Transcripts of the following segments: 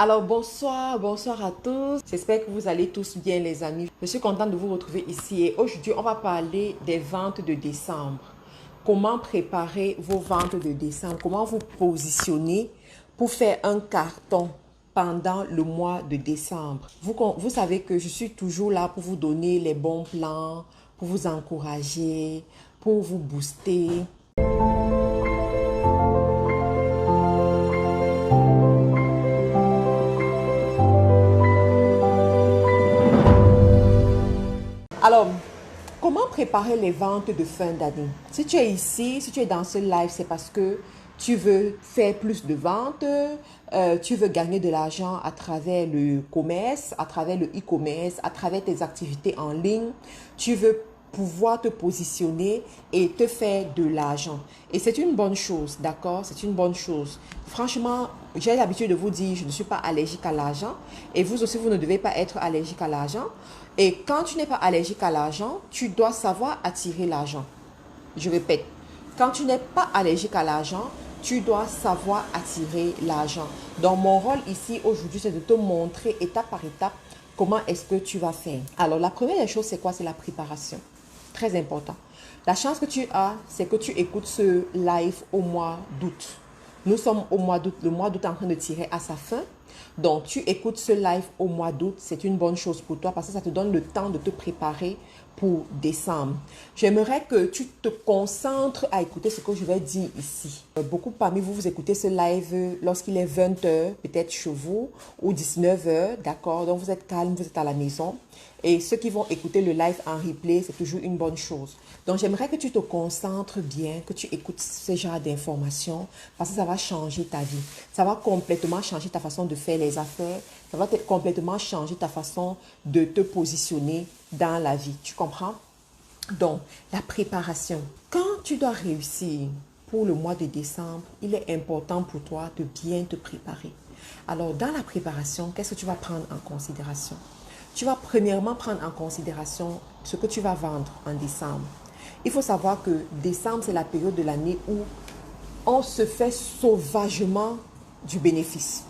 Alors bonsoir à tous. J'espère que vous allez tous bien les amis. Je suis contente de vous retrouver ici et aujourd'hui on va parler des ventes de décembre. Comment préparer vos ventes de décembre, comment vous positionner pour faire un carton pendant le mois de décembre. Vous savez que je suis toujours là pour vous donner les bons plans, pour vous encourager, pour vous booster. Alors, comment préparer les ventes de fin d'année? Si tu es ici, si tu es dans ce live, c'est parce que tu veux faire plus de ventes, tu veux gagner de l'argent à travers le commerce, à travers le e-commerce, à travers tes activités en ligne. Tu veux pouvoir te positionner et te faire de l'argent. Et c'est une bonne chose, d'accord? C'est une bonne chose. Franchement, j'ai l'habitude de vous dire, je ne suis pas allergique à l'argent. Et vous aussi, vous ne devez pas être allergique à l'argent. Et quand tu n'es pas allergique à l'argent, tu dois savoir attirer l'argent. Je répète, quand tu n'es pas allergique à l'argent, tu dois savoir attirer l'argent. Donc, mon rôle ici aujourd'hui, c'est de te montrer étape par étape comment est-ce que tu vas faire. Alors, la première des choses, c'est quoi? C'est la préparation. Très important. La chance que tu as, c'est que tu écoutes ce live au mois d'août. Nous sommes au mois d'août. Le mois d'août est en train de tirer à sa fin. Donc, tu écoutes ce live au mois d'août. C'est une bonne chose pour toi parce que ça te donne le temps de te préparer pour décembre. J'aimerais que tu te concentres à écouter ce que je vais dire ici. Beaucoup parmi vous, vous écoutez ce live lorsqu'il est 20 h, peut-être chez vous, ou 19 h, d'accord? Donc, vous êtes calme, vous êtes à la maison. Et ceux qui vont écouter le live en replay, c'est toujours une bonne chose. Donc, j'aimerais que tu te concentres bien, que tu écoutes ce genre d'informations parce que ça va changer ta vie. Ça va complètement changer ta façon de faire les affaires. Ça va complètement changer ta façon de te positionner dans la vie. Tu comprends? Donc, la préparation. Quand tu dois réussir pour le mois de décembre, il est important pour toi de bien te préparer. Alors, dans la préparation, qu'est-ce que tu vas prendre en considération? Tu vas premièrement prendre en considération ce que tu vas vendre en décembre. Il faut savoir que décembre, c'est la période de l'année où on se fait sauvagement du bénéfice.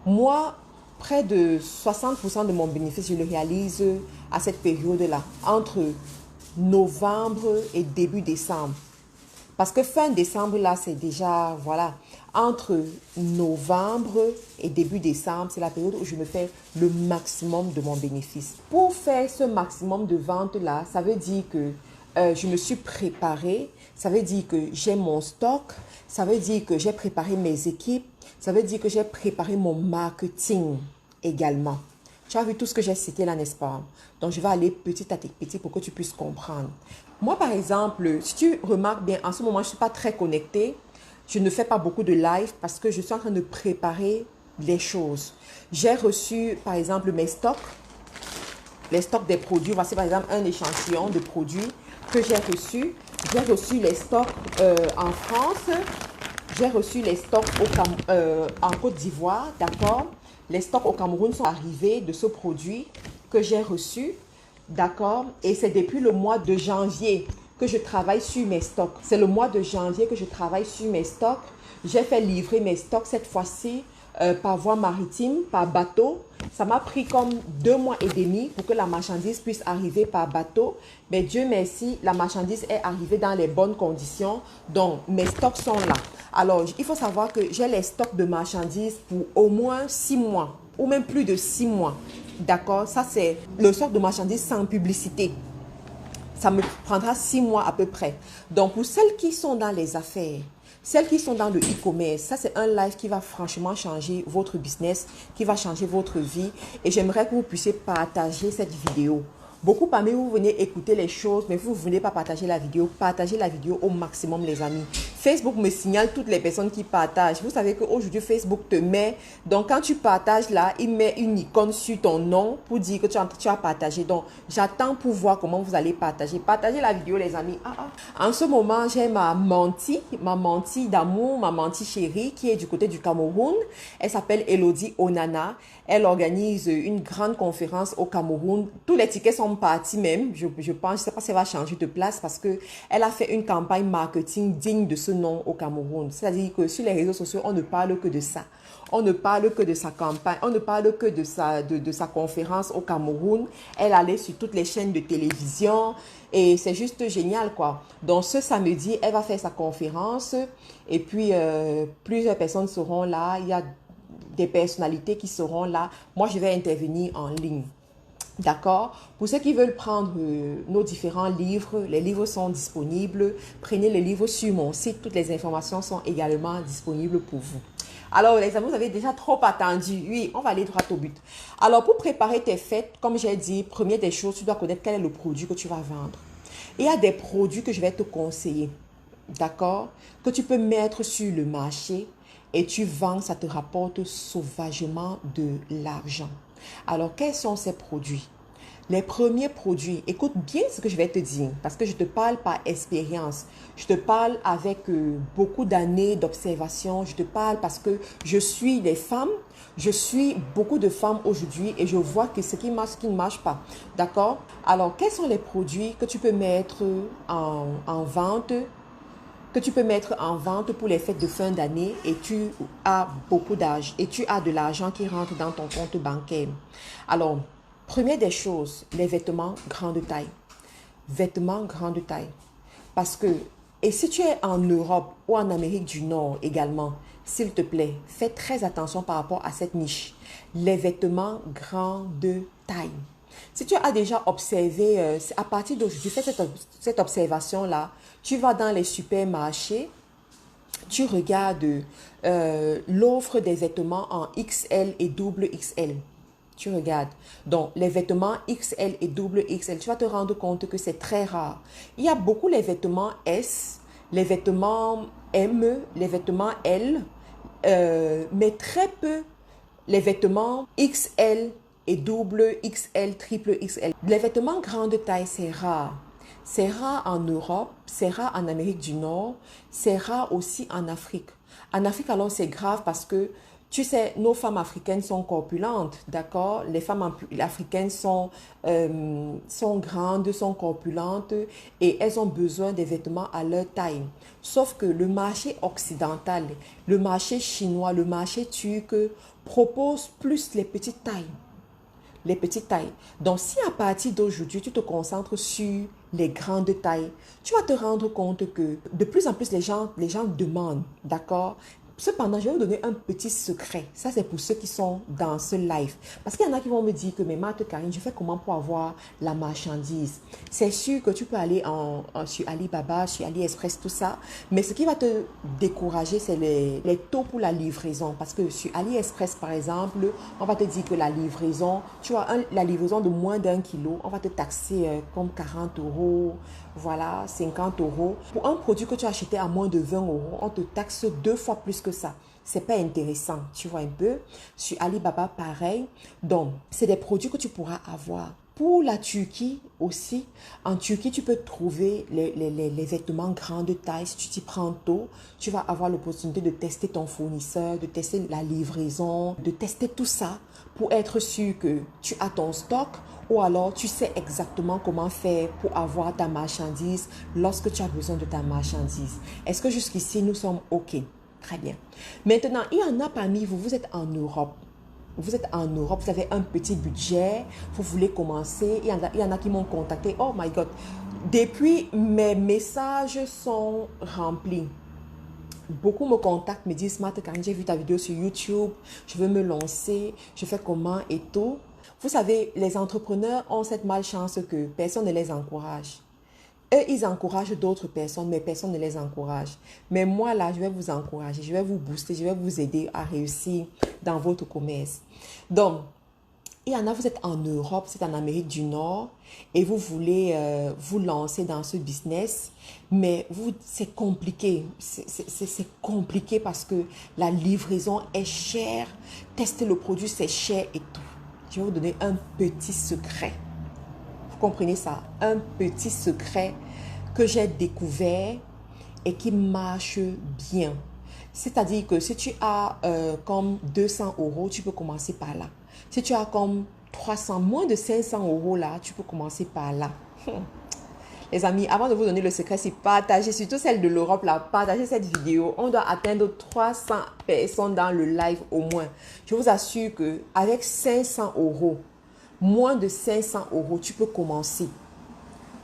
Moi, près de 60% de mon bénéfice, je le réalise à cette période-là, entre novembre et début décembre. Parce que fin décembre, là, c'est déjà, voilà, entre novembre et début décembre, c'est la période où je me fais le maximum de mon bénéfice. Pour faire ce maximum de ventes-là, ça veut dire que je me suis préparée, ça veut dire que j'ai mon stock, ça veut dire que j'ai préparé mes équipes, ça veut dire que j'ai préparé mon marketing également. Tu as vu tout ce que j'ai cité là, n'est-ce pas? Donc, je vais aller petit à petit pour que tu puisses comprendre. Moi, par exemple, si tu remarques bien, en ce moment, je ne suis pas très connectée. Je ne fais pas beaucoup de live parce que je suis en train de préparer les choses. J'ai reçu, par exemple, mes stocks, les stocks des produits. Voici, par exemple, un échantillon de produits que j'ai reçu. J'ai reçu les stocks en France. J'ai reçu les stocks en Côte d'Ivoire, d'accord? Les stocks au Cameroun sont arrivés de ce produit que j'ai reçu, d'accord? Et c'est depuis le mois de janvier que je travaille sur mes stocks. C'est le mois de janvier que je travaille sur mes stocks. J'ai fait livrer mes stocks cette fois-ci par voie maritime, par bateau. Ça m'a pris comme 2 mois et demi pour que la marchandise puisse arriver par bateau. Mais Dieu merci, la marchandise est arrivée dans les bonnes conditions. Donc, mes stocks sont là. Alors, il faut savoir que j'ai les stocks de marchandises pour au moins 6 mois ou même plus de 6 mois. D'accord? Ça, c'est le stock de marchandises sans publicité. Ça me prendra 6 mois à peu près. Donc, pour celles qui sont dans les affaires, celles qui sont dans le e-commerce, ça c'est un live qui va franchement changer votre business, qui va changer votre vie. Et j'aimerais que vous puissiez partager cette vidéo. Beaucoup parmi vous venez écouter les choses, mais vous ne venez pas partager la vidéo. Partagez la vidéo au maximum, les amis. Facebook me signale toutes les personnes qui partagent. Vous savez qu'aujourd'hui, Facebook te met... Donc, quand tu partages là, il met une icône sur ton nom pour dire que tu as partagé. Donc, j'attends pour voir comment vous allez partager. Partagez la vidéo, les amis. En ce moment, j'ai ma mentie d'amour, ma mentie chérie qui est du côté du Cameroun. Elle s'appelle Elodie Onana. Elle organise une grande conférence au Cameroun. Tous les tickets sont partis même. Je pense, je ne sais pas si elle va changer de place parce qu'elle a fait une campagne marketing digne de ce ce nom au Cameroun. C'est-à-dire que sur les réseaux sociaux, on ne parle que de ça. On ne parle que de sa campagne, on ne parle que de sa conférence au Cameroun. Elle allait sur toutes les chaînes de télévision et c'est juste génial, quoi. Donc ce samedi, elle va faire sa conférence et puis plusieurs personnes seront là. Il y a des personnalités qui seront là. Moi, je vais intervenir en ligne. D'accord? Pour ceux qui veulent prendre nos différents livres, les livres sont disponibles. Prenez les livres sur mon site. Toutes les informations sont également disponibles pour vous. Alors, les amis, vous avez déjà trop attendu. Oui, on va aller droit au but. Alors, pour préparer tes fêtes, comme j'ai dit, première des choses, tu dois connaître quel est le produit que tu vas vendre. Il y a des produits que je vais te conseiller, d'accord? Que tu peux mettre sur le marché et tu vends, ça te rapporte sauvagement de l'argent. Alors, quels sont ces produits? Les premiers produits, écoute bien ce que je vais te dire parce que je te parle par expérience. Je te parle avec beaucoup d'années d'observation. Je te parle parce que je suis des femmes. Je suis beaucoup de femmes aujourd'hui et je vois que ce qui marche, ce qui ne marche pas. D'accord? Alors, quels sont les produits que tu peux mettre en vente? Que tu peux mettre en vente pour les fêtes de fin d'année et tu as beaucoup d'argent et tu as de l'argent qui rentre dans ton compte bancaire. Alors, première des choses, les vêtements grande taille. Vêtements grande taille. Parce que, et si tu es en Europe ou en Amérique du Nord également, s'il te plaît, fais très attention par rapport à cette niche. Les vêtements grande taille. Si tu as déjà observé, à partir d'aujourd'hui, fais cette observation-là, tu vas dans les supermarchés, tu regardes l'offre des vêtements en XL et double XL. Tu regardes. Donc, les vêtements XL et double XL, tu vas te rendre compte que c'est très rare. Il y a beaucoup les vêtements S, les vêtements M, les vêtements L, mais très peu les vêtements XL et double XL, triple XL. Les vêtements grande taille, c'est rare. C'est rare en Europe, c'est rare en Amérique du Nord, c'est rare aussi en Afrique. En Afrique, alors, c'est grave parce que, tu sais, nos femmes africaines sont corpulentes, d'accord? Les femmes africaines sont grandes, sont corpulentes et elles ont besoin des vêtements à leur taille. Sauf que le marché occidental, le marché chinois, le marché turc propose plus les petites tailles. Les petites tailles. Donc, si à partir d'aujourd'hui, tu te concentres sur les grandes tailles, tu vas te rendre compte que de plus en plus, les gens demandent, d'accord? Cependant, je vais vous donner un petit secret. Ça, c'est pour ceux qui sont dans ce live. Parce qu'il y en a qui vont me dire que, mais Marthe Karine, je fais comment pour avoir la marchandise? C'est sûr que tu peux aller sur Alibaba, sur AliExpress, tout ça. Mais ce qui va te décourager, c'est les taux pour la livraison. Parce que sur AliExpress, par exemple, on va te dire que la livraison, tu vois, la livraison de moins d'1 kilo, on va te taxer comme 40 €. Voilà, 50 €. Pour un produit que tu as acheté à moins de 20 €, on te taxe 2 fois plus que ça. C'est pas intéressant, tu vois un peu. Sur Alibaba, pareil. Donc, c'est des produits que tu pourras avoir. Pour la Turquie aussi, en Turquie, tu peux trouver les vêtements grande taille. Si tu t'y prends tôt, tu vas avoir l'opportunité de tester ton fournisseur, de tester la livraison, de tester tout ça pour être sûr que tu as ton stock ou alors tu sais exactement comment faire pour avoir ta marchandise lorsque tu as besoin de ta marchandise. Est-ce que jusqu'ici, nous sommes OK? Très bien. Maintenant, il y en a parmi vous, vous êtes en Europe. Vous êtes en Europe, vous avez un petit budget, vous voulez commencer. Il y en a qui m'ont contacté. Oh my God. Depuis, mes messages sont remplis. Beaucoup me contactent, me disent, Marthe Karine, j'ai vu ta vidéo sur YouTube, je veux me lancer, je fais comment et tout. Vous savez, les entrepreneurs ont cette malchance que personne ne les encourage. Eux, ils encouragent d'autres personnes, mais personne ne les encourage. Mais moi, là, je vais vous encourager, je vais vous booster, je vais vous aider à réussir dans votre commerce. Donc, il y en a, vous êtes en Europe, vous êtes en Amérique du Nord et vous voulez vous lancer dans ce business, mais c'est compliqué. C'est compliqué parce que la livraison est chère, tester le produit, c'est cher et tout. Je vais vous donner un petit secret. Vous comprenez ça? Un petit secret que j'ai découvert et qui marche bien. C'est-à-dire que si tu as comme 200 €, tu peux commencer par là. Si tu as comme 300, moins de 500 € là, tu peux commencer par là. Les amis, avant de vous donner le secret, c'est partager, surtout celle de l'Europe, là, partagez cette vidéo. On doit atteindre 300 personnes dans le live au moins. Je vous assure qu'avec 500 euros, moins de 500 euros, tu peux commencer.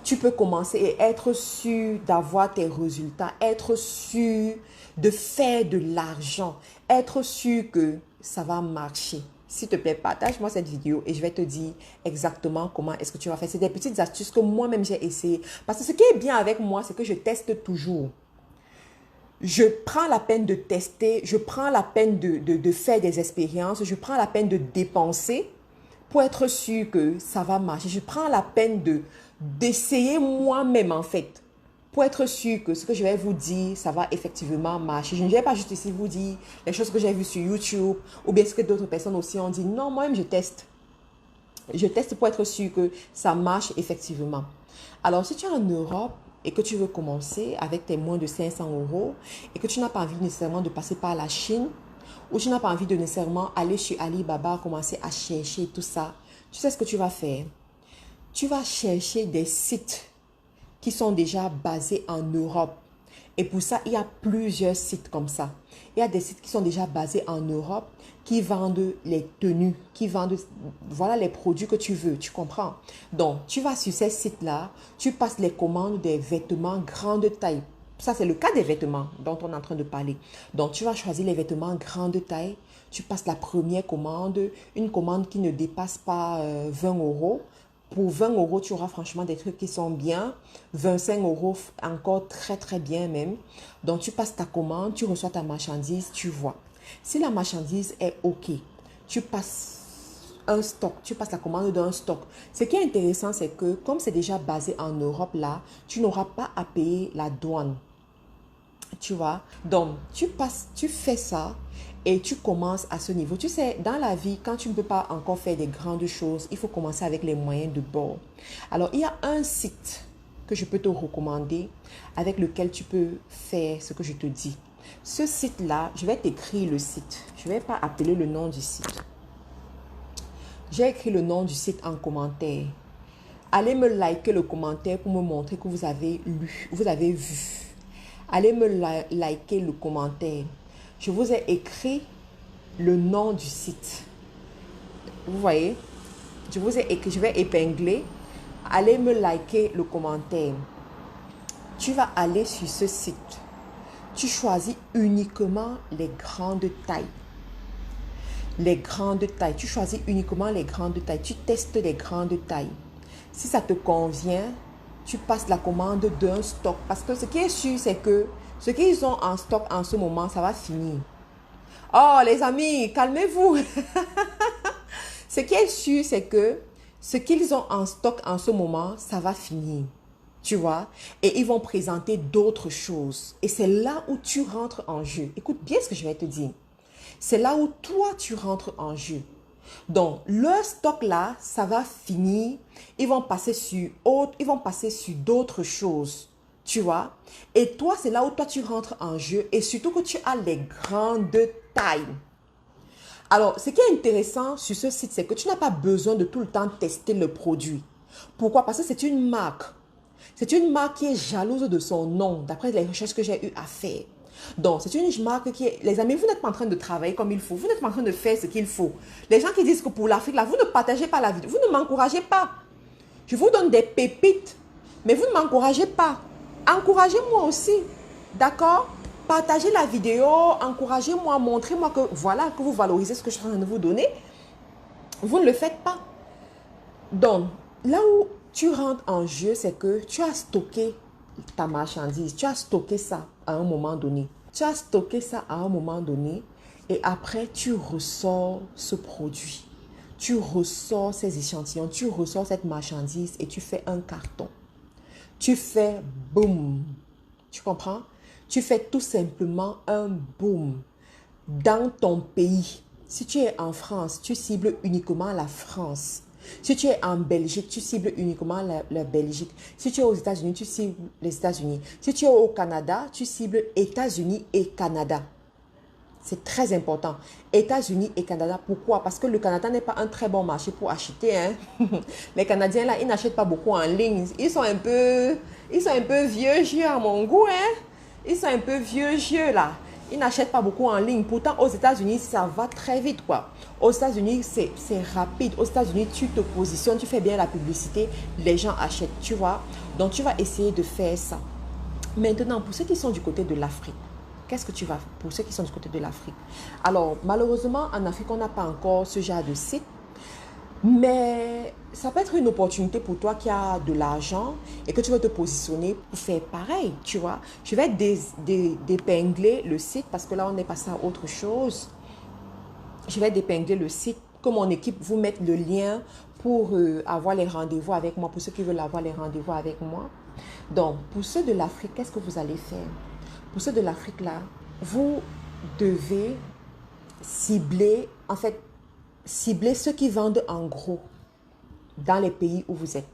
Tu peux commencer et être sûr d'avoir tes résultats, être sûr de faire de l'argent, être sûr que ça va marcher. S'il te plaît, partage-moi cette vidéo et je vais te dire exactement comment est-ce que tu vas faire. C'est des petites astuces que moi-même j'ai essayé. Parce que ce qui est bien avec moi, c'est que je teste toujours. Je prends la peine de tester, je prends la peine de faire des expériences, je prends la peine de dépenser pour être sûr que ça va marcher. Je prends la peine d'essayer moi-même en fait, pour être sûr que ce que je vais vous dire, ça va effectivement marcher. Je ne vais pas juste ici vous dire les choses que j'ai vues sur YouTube ou bien ce que d'autres personnes aussi ont dit. Non, moi-même je teste. Je teste pour être sûr que ça marche effectivement. Alors, si tu es en Europe et que tu veux commencer avec tes moins de 500 euros et que tu n'as pas envie nécessairement de passer par la Chine ou tu n'as pas envie de nécessairement aller chez Alibaba, commencer à chercher tout ça, tu sais ce que tu vas faire? Tu vas chercher des sites qui sont déjà basés en Europe. Et pour ça, il y a plusieurs sites comme ça. Il y a des sites qui sont déjà basés en Europe, qui vendent les tenues, qui vendent, voilà les produits que tu veux, tu comprends? Donc, tu vas sur ces sites-là, tu passes les commandes des vêtements grande taille. Ça, c'est le cas des vêtements dont on est en train de parler. Donc, tu vas choisir les vêtements grande taille. Tu passes la première commande, une commande qui ne dépasse pas 20 euros. Pour 20 euros, tu auras franchement des trucs qui sont bien. 25 euros, encore très très bien même. Donc, tu passes ta commande, tu reçois ta marchandise, tu vois. Si la marchandise est OK, tu passes un stock, tu passes la commande d'un stock. Ce qui est intéressant, c'est que comme c'est déjà basé en Europe là, tu n'auras pas à payer la douane. Tu vois? Donc, tu fais ça et tu commences à ce niveau. Tu sais, dans la vie, quand tu ne peux pas encore faire des grandes choses, il faut commencer avec les moyens de bord. Alors, il y a un site que je peux te recommander avec lequel tu peux faire ce que je te dis. Ce site-là, je vais t'écrire le site. Je ne vais pas appeler le nom du site. J'ai écrit le nom du site en commentaire. Allez me liker le commentaire pour me montrer que vous avez lu, vous avez vu. Allez me liker le commentaire. Je vous ai écrit le nom du site. Vous voyez? Je vous ai écrit, je vais épingler. Allez me liker le commentaire. Tu vas aller sur ce site. Tu choisis uniquement les grandes tailles. Les grandes tailles. Tu choisis uniquement les grandes tailles. Tu testes les grandes tailles. Si ça te convient, tu passes la commande d'un stock. Parce que ce qui est sûr, c'est que ce qu'ils ont en stock en ce moment, ça va finir. Oh, les amis, calmez-vous. Ce qui est sûr, c'est que ce qu'ils ont en stock en ce moment, ça va finir. Tu vois? Et ils vont présenter d'autres choses. Et c'est là où tu rentres en jeu. Écoute bien ce que je vais te dire. C'est là où toi, tu rentres en jeu. Donc, leur stock là, ça va finir. Ils vont passer sur d'autres choses. Tu vois? Et toi, c'est là où toi, tu rentres en jeu. Et surtout que tu as les grandes tailles. Alors, ce qui est intéressant sur ce site, c'est que tu n'as pas besoin de tout le temps tester le produit. Pourquoi? Parce que c'est une marque. C'est une marque qui est jalouse de son nom, d'après les recherches que j'ai eu à faire. Donc, c'est une marque qui est... Les amis, vous n'êtes pas en train de travailler comme il faut. Vous n'êtes pas en train de faire ce qu'il faut. Les gens qui disent que pour l'Afrique, là, vous ne partagez pas la vidéo. Vous ne m'encouragez pas. Je vous donne des pépites, mais vous ne m'encouragez pas. Encouragez-moi aussi. D'accord? Partagez la vidéo, encouragez-moi, montrez-moi que voilà, que vous valorisez ce que je suis en train de vous donner. Vous ne le faites pas. Donc, là où tu rentres en jeu, c'est que tu as stocké ta marchandise. Tu as stocké ça à un moment donné. Tu as stocké ça à un moment donné et après, tu ressors ce produit. Tu ressors ces échantillons, tu ressors cette marchandise et tu fais un carton. Tu fais boum. Tu comprends? Tu fais tout simplement un boom dans ton pays. Si tu es en France, tu cibles uniquement la France. Si tu es en Belgique, tu cibles uniquement la Belgique. Si tu es aux États-Unis, tu cibles les États-Unis. Si tu es au Canada, tu cibles États-Unis et Canada. C'est très important. États-Unis et Canada, pourquoi? Parce que le Canada n'est pas un très bon marché pour acheter. Hein. Les Canadiens, là, ils n'achètent pas beaucoup en ligne. Ils sont un peu vieux jeu à mon goût. Hein. Ils sont un peu vieux jeu, là. Ils n'achètent pas beaucoup en ligne. Pourtant, aux États-Unis, ça va très vite, quoi. Aux États-Unis, c'est rapide. Aux États-Unis, tu te positionnes, tu fais bien la publicité, les gens achètent, tu vois. Donc, tu vas essayer de faire ça. Maintenant, pour ceux qui sont du côté de l'Afrique, qu'est-ce que tu vas faire pour ceux qui sont du côté de l'Afrique? Alors, malheureusement, en Afrique, on n'a pas encore ce genre de site. Mais ça peut être une opportunité pour toi qui a de l'argent et que tu veux te positionner pour faire pareil, tu vois. Je vais d'épingler le site parce que là, on est passé à autre chose. Je vais d'épingler le site, que mon équipe vous mette le lien pour avoir les rendez-vous avec moi, pour ceux qui veulent avoir les rendez-vous avec moi. Donc, pour ceux de l'Afrique, qu'est-ce que vous allez faire? Pour ceux de l'Afrique, là, vous devez cibler, en fait, cibler ceux qui vendent en gros dans les pays où vous êtes.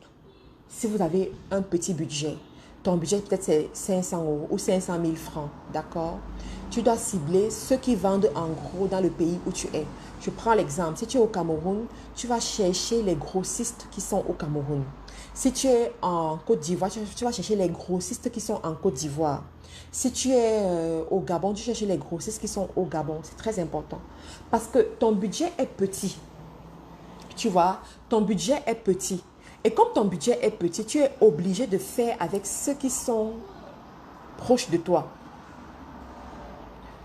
Si vous avez un petit budget, ton budget peut-être c'est 500 € ou 500 000 francs, d'accord? Tu dois cibler ceux qui vendent en gros dans le pays où tu es. Je prends l'exemple, si tu es au Cameroun, tu vas chercher les grossistes qui sont au Cameroun. Si tu es en Côte d'Ivoire, tu vas chercher les grossistes qui sont en Côte d'Ivoire. Si tu es au Gabon, tu cherches les grossistes qui sont au Gabon. C'est très important. Parce que ton budget est petit. Tu vois, ton budget est petit. Et comme ton budget est petit, tu es obligé de faire avec ceux qui sont proches de toi.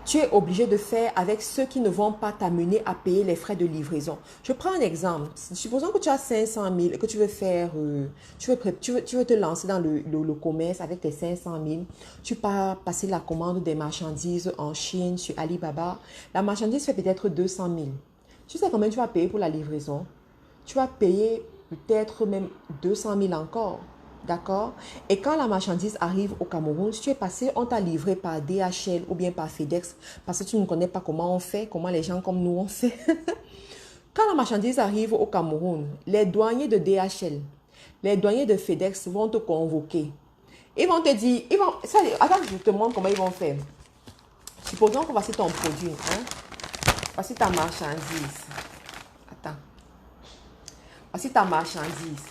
Tu es obligé de faire avec ceux qui ne vont pas t'amener à payer les frais de livraison. Je prends un exemple. Supposons que tu as 500 000 et que tu veux faire, tu veux te lancer dans le commerce avec tes 500 000. Tu pars passer la commande des marchandises en Chine sur Alibaba. La marchandise fait peut-être 200 000. Tu sais combien tu vas payer pour la livraison? Tu vas payer peut-être même 200 000 encore. D'accord? Et quand la marchandise arrive au Cameroun, si tu es passé, on t'a livré par DHL ou bien par FedEx, parce que tu ne connais pas comment on fait, comment les gens comme nous on fait. Quand la marchandise arrive au Cameroun, les douaniers de DHL, les douaniers de FedEx vont te convoquer. Ils vont te dire, attends, je te montre comment ils vont faire. Supposons que voici ton produit. Hein? Voici ta marchandise. Attends. Voici ta marchandise.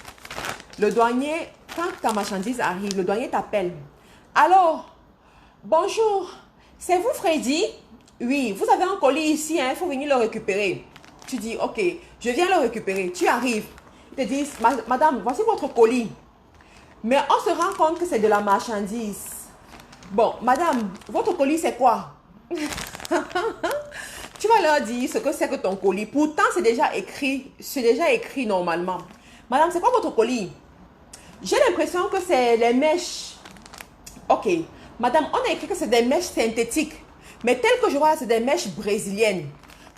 Le douanier, quand ta marchandise arrive, le douanier t'appelle. Alors, bonjour, c'est vous Freddy? Oui, vous avez un colis ici, il faut venir le récupérer. Tu dis, ok, je viens le récupérer. Tu arrives, ils te disent, madame, voici votre colis. Mais on se rend compte que c'est de la marchandise. Bon, madame, votre colis c'est quoi? Tu vas leur dire ce que c'est que ton colis. Pourtant, c'est déjà écrit normalement. Madame, c'est quoi votre colis? J'ai l'impression que c'est les mèches. Ok. Madame, on a écrit que c'est des mèches synthétiques. Mais tel que je vois, c'est des mèches brésiliennes.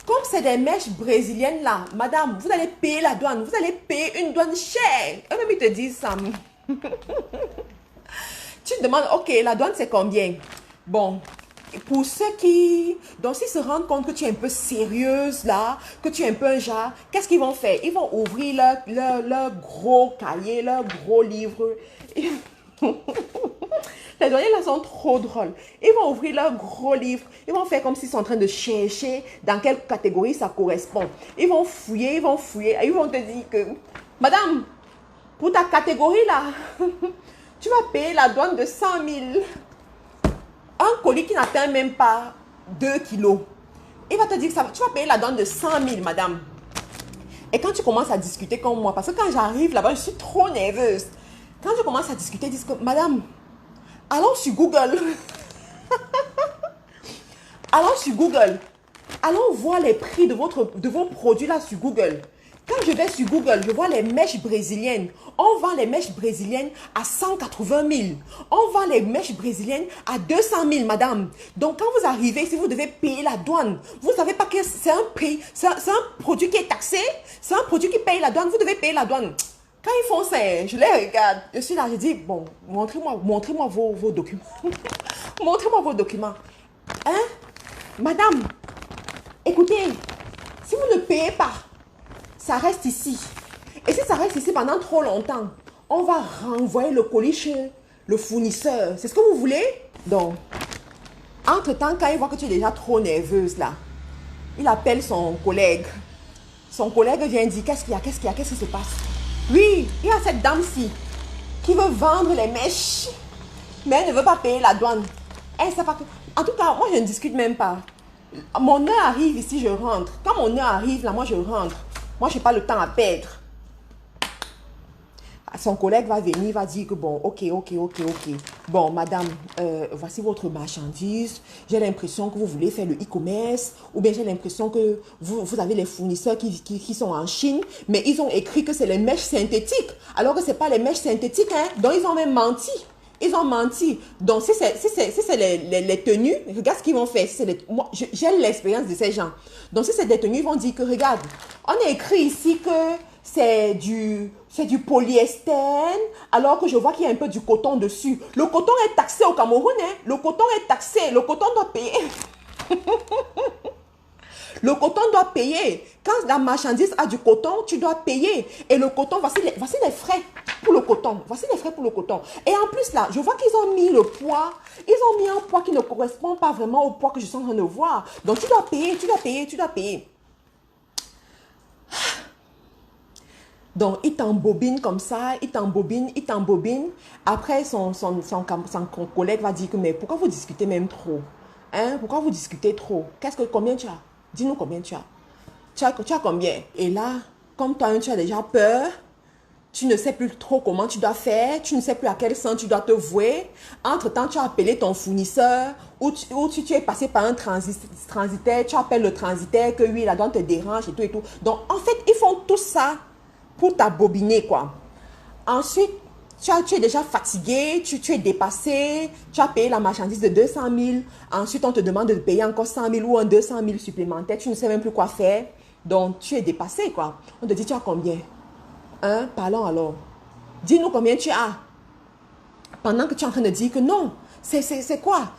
Comme c'est des mèches brésiliennes là, madame, vous allez payer la douane. Vous allez payer une douane chère. Eux-mêmes, ils te disent ça. Tu te demandes, ok, la douane c'est combien? Bon, pour ceux qui... Donc, s'ils se rendent compte que tu es un peu sérieuse là, que tu es un peu un genre, qu'est-ce qu'ils vont faire? Ils vont ouvrir leur gros cahier, leur gros livre. Les douaniers là sont trop drôles. Ils vont ouvrir leur gros livre. Ils vont faire comme s'ils sont en train de chercher dans quelle catégorie ça correspond. Ils vont fouiller, ils vont fouiller. Et ils vont te dire que, madame, pour ta catégorie là, tu vas payer la douane de 100 000. Un colis qui n'atteint même pas 2 kilos. Il va te dire que tu vas payer la douane de 100 000, madame. Et quand tu commences à discuter comme moi, parce que quand j'arrive là-bas, je suis trop nerveuse. Quand je commence à discuter, ils disent que, madame, allons sur Google. Allons sur Google. Allons voir les prix de vos produits là sur Google. Quand je vais sur Google, je vois les mèches brésiliennes. On vend les mèches brésiliennes à 180 000. On vend les mèches brésiliennes à 200 000, madame. Donc, quand vous arrivez, si vous devez payer la douane, vous ne savez pas que c'est un prix, c'est un produit qui est taxé, c'est un produit qui paye la douane, vous devez payer la douane. Quand ils font ça, je les regarde. Je suis là, je dis, bon, montrez-moi vos documents. Montrez-moi vos documents. Hein? Madame, écoutez, si vous ne payez pas, ça reste ici. Et si ça reste ici pendant trop longtemps, on va renvoyer le colis chez le fournisseur. C'est ce que vous voulez? Donc, Entre-temps, quand il voit que tu es déjà trop nerveuse là, il appelle son collègue. Son collègue vient dire, qu'est-ce qu'il y a, qu'est-ce qu'il y a, qu'est-ce qui se passe? Oui, il y a cette dame-ci qui veut vendre les mèches, mais elle ne veut pas payer la douane. Elle sait pas que... En tout cas, moi je ne discute même pas. Mon heure arrive ici, je rentre. Quand mon heure arrive là, moi je rentre. Moi je n'ai pas le temps à perdre. Son collègue va venir, va dire que bon, ok. Bon, madame, voici votre marchandise. J'ai l'impression que vous voulez faire le e-commerce. Ou bien j'ai l'impression que vous avez les fournisseurs qui sont en Chine. Mais ils ont écrit que c'est les mèches synthétiques. Alors que ce n'est pas les mèches synthétiques. Hein. Donc, ils ont même menti. Ils ont menti. Donc, si c'est les tenues, regarde ce qu'ils vont faire. Moi, j'ai l'expérience de ces gens. Donc, si c'est des tenues, ils vont dire que, regarde, on a écrit ici que c'est du polyester, alors que je vois qu'il y a un peu du coton dessus. Le coton est taxé au Cameroun. Hein? Le coton est taxé. Le coton doit payer. Le coton doit payer. Quand la marchandise a du coton, tu dois payer. Et le coton, voici les frais pour le coton. Voici les frais pour le coton. Et en plus, là, je vois qu'ils ont mis le poids. Ils ont mis un poids qui ne correspond pas vraiment au poids que je suis en train de voir. Donc, tu dois payer. Donc, il t'embobine comme ça, il t'embobine. Après, son collègue va dire que, mais pourquoi vous discutez même trop? Hein? Pourquoi vous discutez trop? Combien tu as? Dis-nous combien tu as. Tu as combien? Et là, comme toi, tu as déjà peur, tu ne sais plus trop comment tu dois faire, tu ne sais plus à quel sens tu dois te vouer. Entre-temps, tu as appelé ton fournisseur ou tu es passé par un transitaire, tu appelles le transitaire que oui, la douane te dérange et tout et tout. Donc, en fait, ils font tout ça pour t'abobiner, quoi. Ensuite, tu es déjà fatigué, tu es dépassé, tu as payé la marchandise de 200 000. Ensuite, on te demande de payer encore 100 000 ou un 200 000 supplémentaire. Tu ne sais même plus quoi faire. Donc, tu es dépassé, quoi. On te dit, tu as combien? Hein? Parlons alors. Dis-nous combien tu as. Pendant que tu es en train de dire que non, c'est quoi?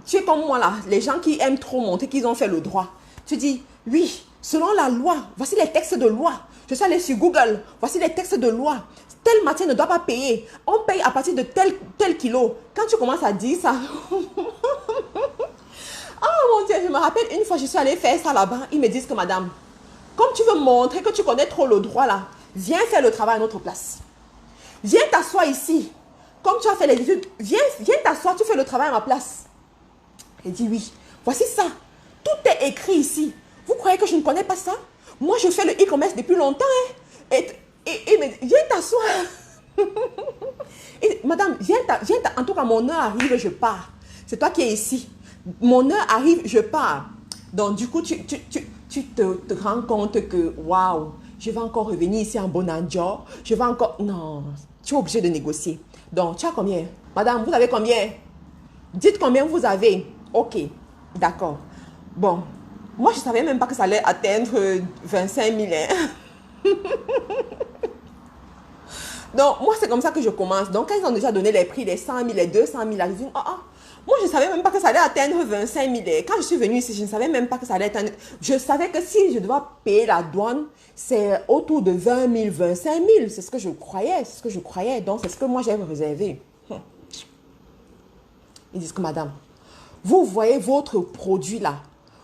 Tu es comme moi, là. Les gens qui aiment trop montrer qu'ils ont fait le droit. Tu dis, oui, selon la loi, voici les textes de loi. Je suis allée sur Google, voici les textes de loi. Telle matière ne doit pas payer. On paye à partir de tel kilo. Quand tu commences à dire ça... Oh mon Dieu, je me rappelle une fois, je suis allée faire ça là-bas. Ils me disent que madame, comme tu veux montrer que tu connais trop le droit là, viens faire le travail à notre place. Viens t'asseoir ici. Comme tu as fait les études, viens t'asseoir, tu fais le travail à ma place. Elle dit oui. Voici ça. Tout est écrit ici. Vous croyez que je ne connais pas ça? Moi, je fais le e-commerce depuis longtemps. Hein? Et viens t'asseoir. Madame, en tout cas, mon heure arrive, je pars. C'est toi qui es ici. Mon heure arrive, je pars. Donc, du coup, tu te rends compte que, waouh, je vais encore revenir ici en Bonanjo. Je vais encore... Non, tu es obligé de négocier. Donc, tu as combien? Madame, vous avez combien? Dites combien vous avez. Ok, d'accord. Bon, moi, je ne savais même pas que ça allait atteindre 25 000. Hein? Donc, moi, c'est comme ça que je commence. Donc, quand ils ont déjà donné les prix, les 100 000, les 200 000, je dis, moi, je ne savais même pas que ça allait atteindre 25 000. Quand je suis venue ici, je ne savais même pas que ça allait atteindre. Je savais que si je dois payer la douane, c'est autour de 20 000, 25 000. C'est ce que je croyais. Donc, c'est ce que moi, j'avais réservé. Ils disent que, madame, vous voyez votre produit là.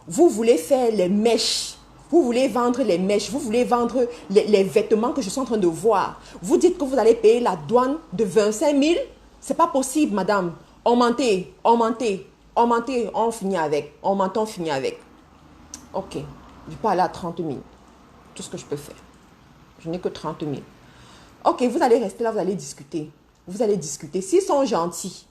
Vous voulez faire les mèches. Vous voulez vendre les mèches. Vous voulez vendre les vêtements que je suis en train de voir. Vous dites que vous allez payer la douane de 25 000. C'est pas possible, madame. Augmentez. On finit avec. On finit avec. Ok. Je peux aller à 30 000. Tout ce que je peux faire. Je n'ai que 30 000. Ok, vous allez rester là, vous allez discuter. S'ils sont gentils,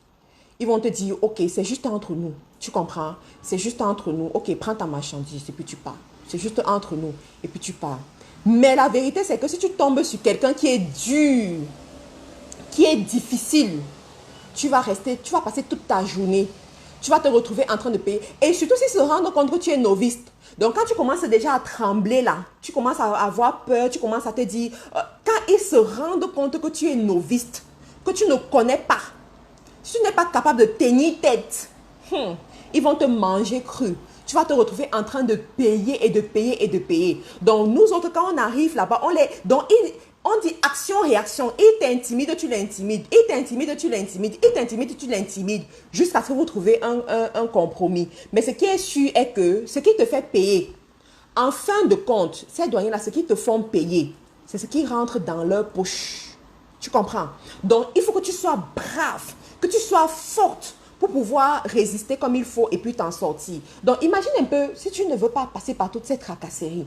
ils vont te dire, ok, c'est juste entre nous. Tu comprends? C'est juste entre nous. Ok, prends ta marchandise et puis tu pars. C'est juste entre nous et puis tu pars. Mais la vérité, c'est que si tu tombes sur quelqu'un qui est dur, qui est difficile, tu vas passer toute ta journée. Tu vas te retrouver en train de payer. Et surtout s'ils se rendent compte que tu es novice. Donc, quand tu commences déjà à trembler là, tu commences à avoir peur, tu commences à te dire, quand ils se rendent compte que tu es novice, que tu ne connais pas, si tu n'es pas capable de tenir tête, ils vont te manger cru. Tu vas te retrouver en train de payer et de payer et de payer. Donc, nous autres, quand on arrive là-bas, On dit action-réaction. Il t'intimide, tu l'intimides. Il t'intimide, tu l'intimides. Il t'intimide, tu l'intimides. Jusqu'à ce que vous trouvez un compromis. Mais ce qui est sûr est que ce qui te fait payer, en fin de compte, ces douaniers-là, ce qu'ils te font payer, c'est ce qui rentre dans leur poche. Tu comprends? Donc, il faut que tu sois brave, que tu sois forte pour pouvoir résister comme il faut et puis t'en sortir. Donc, imagine un peu, si tu ne veux pas passer par toutes ces tracasseries,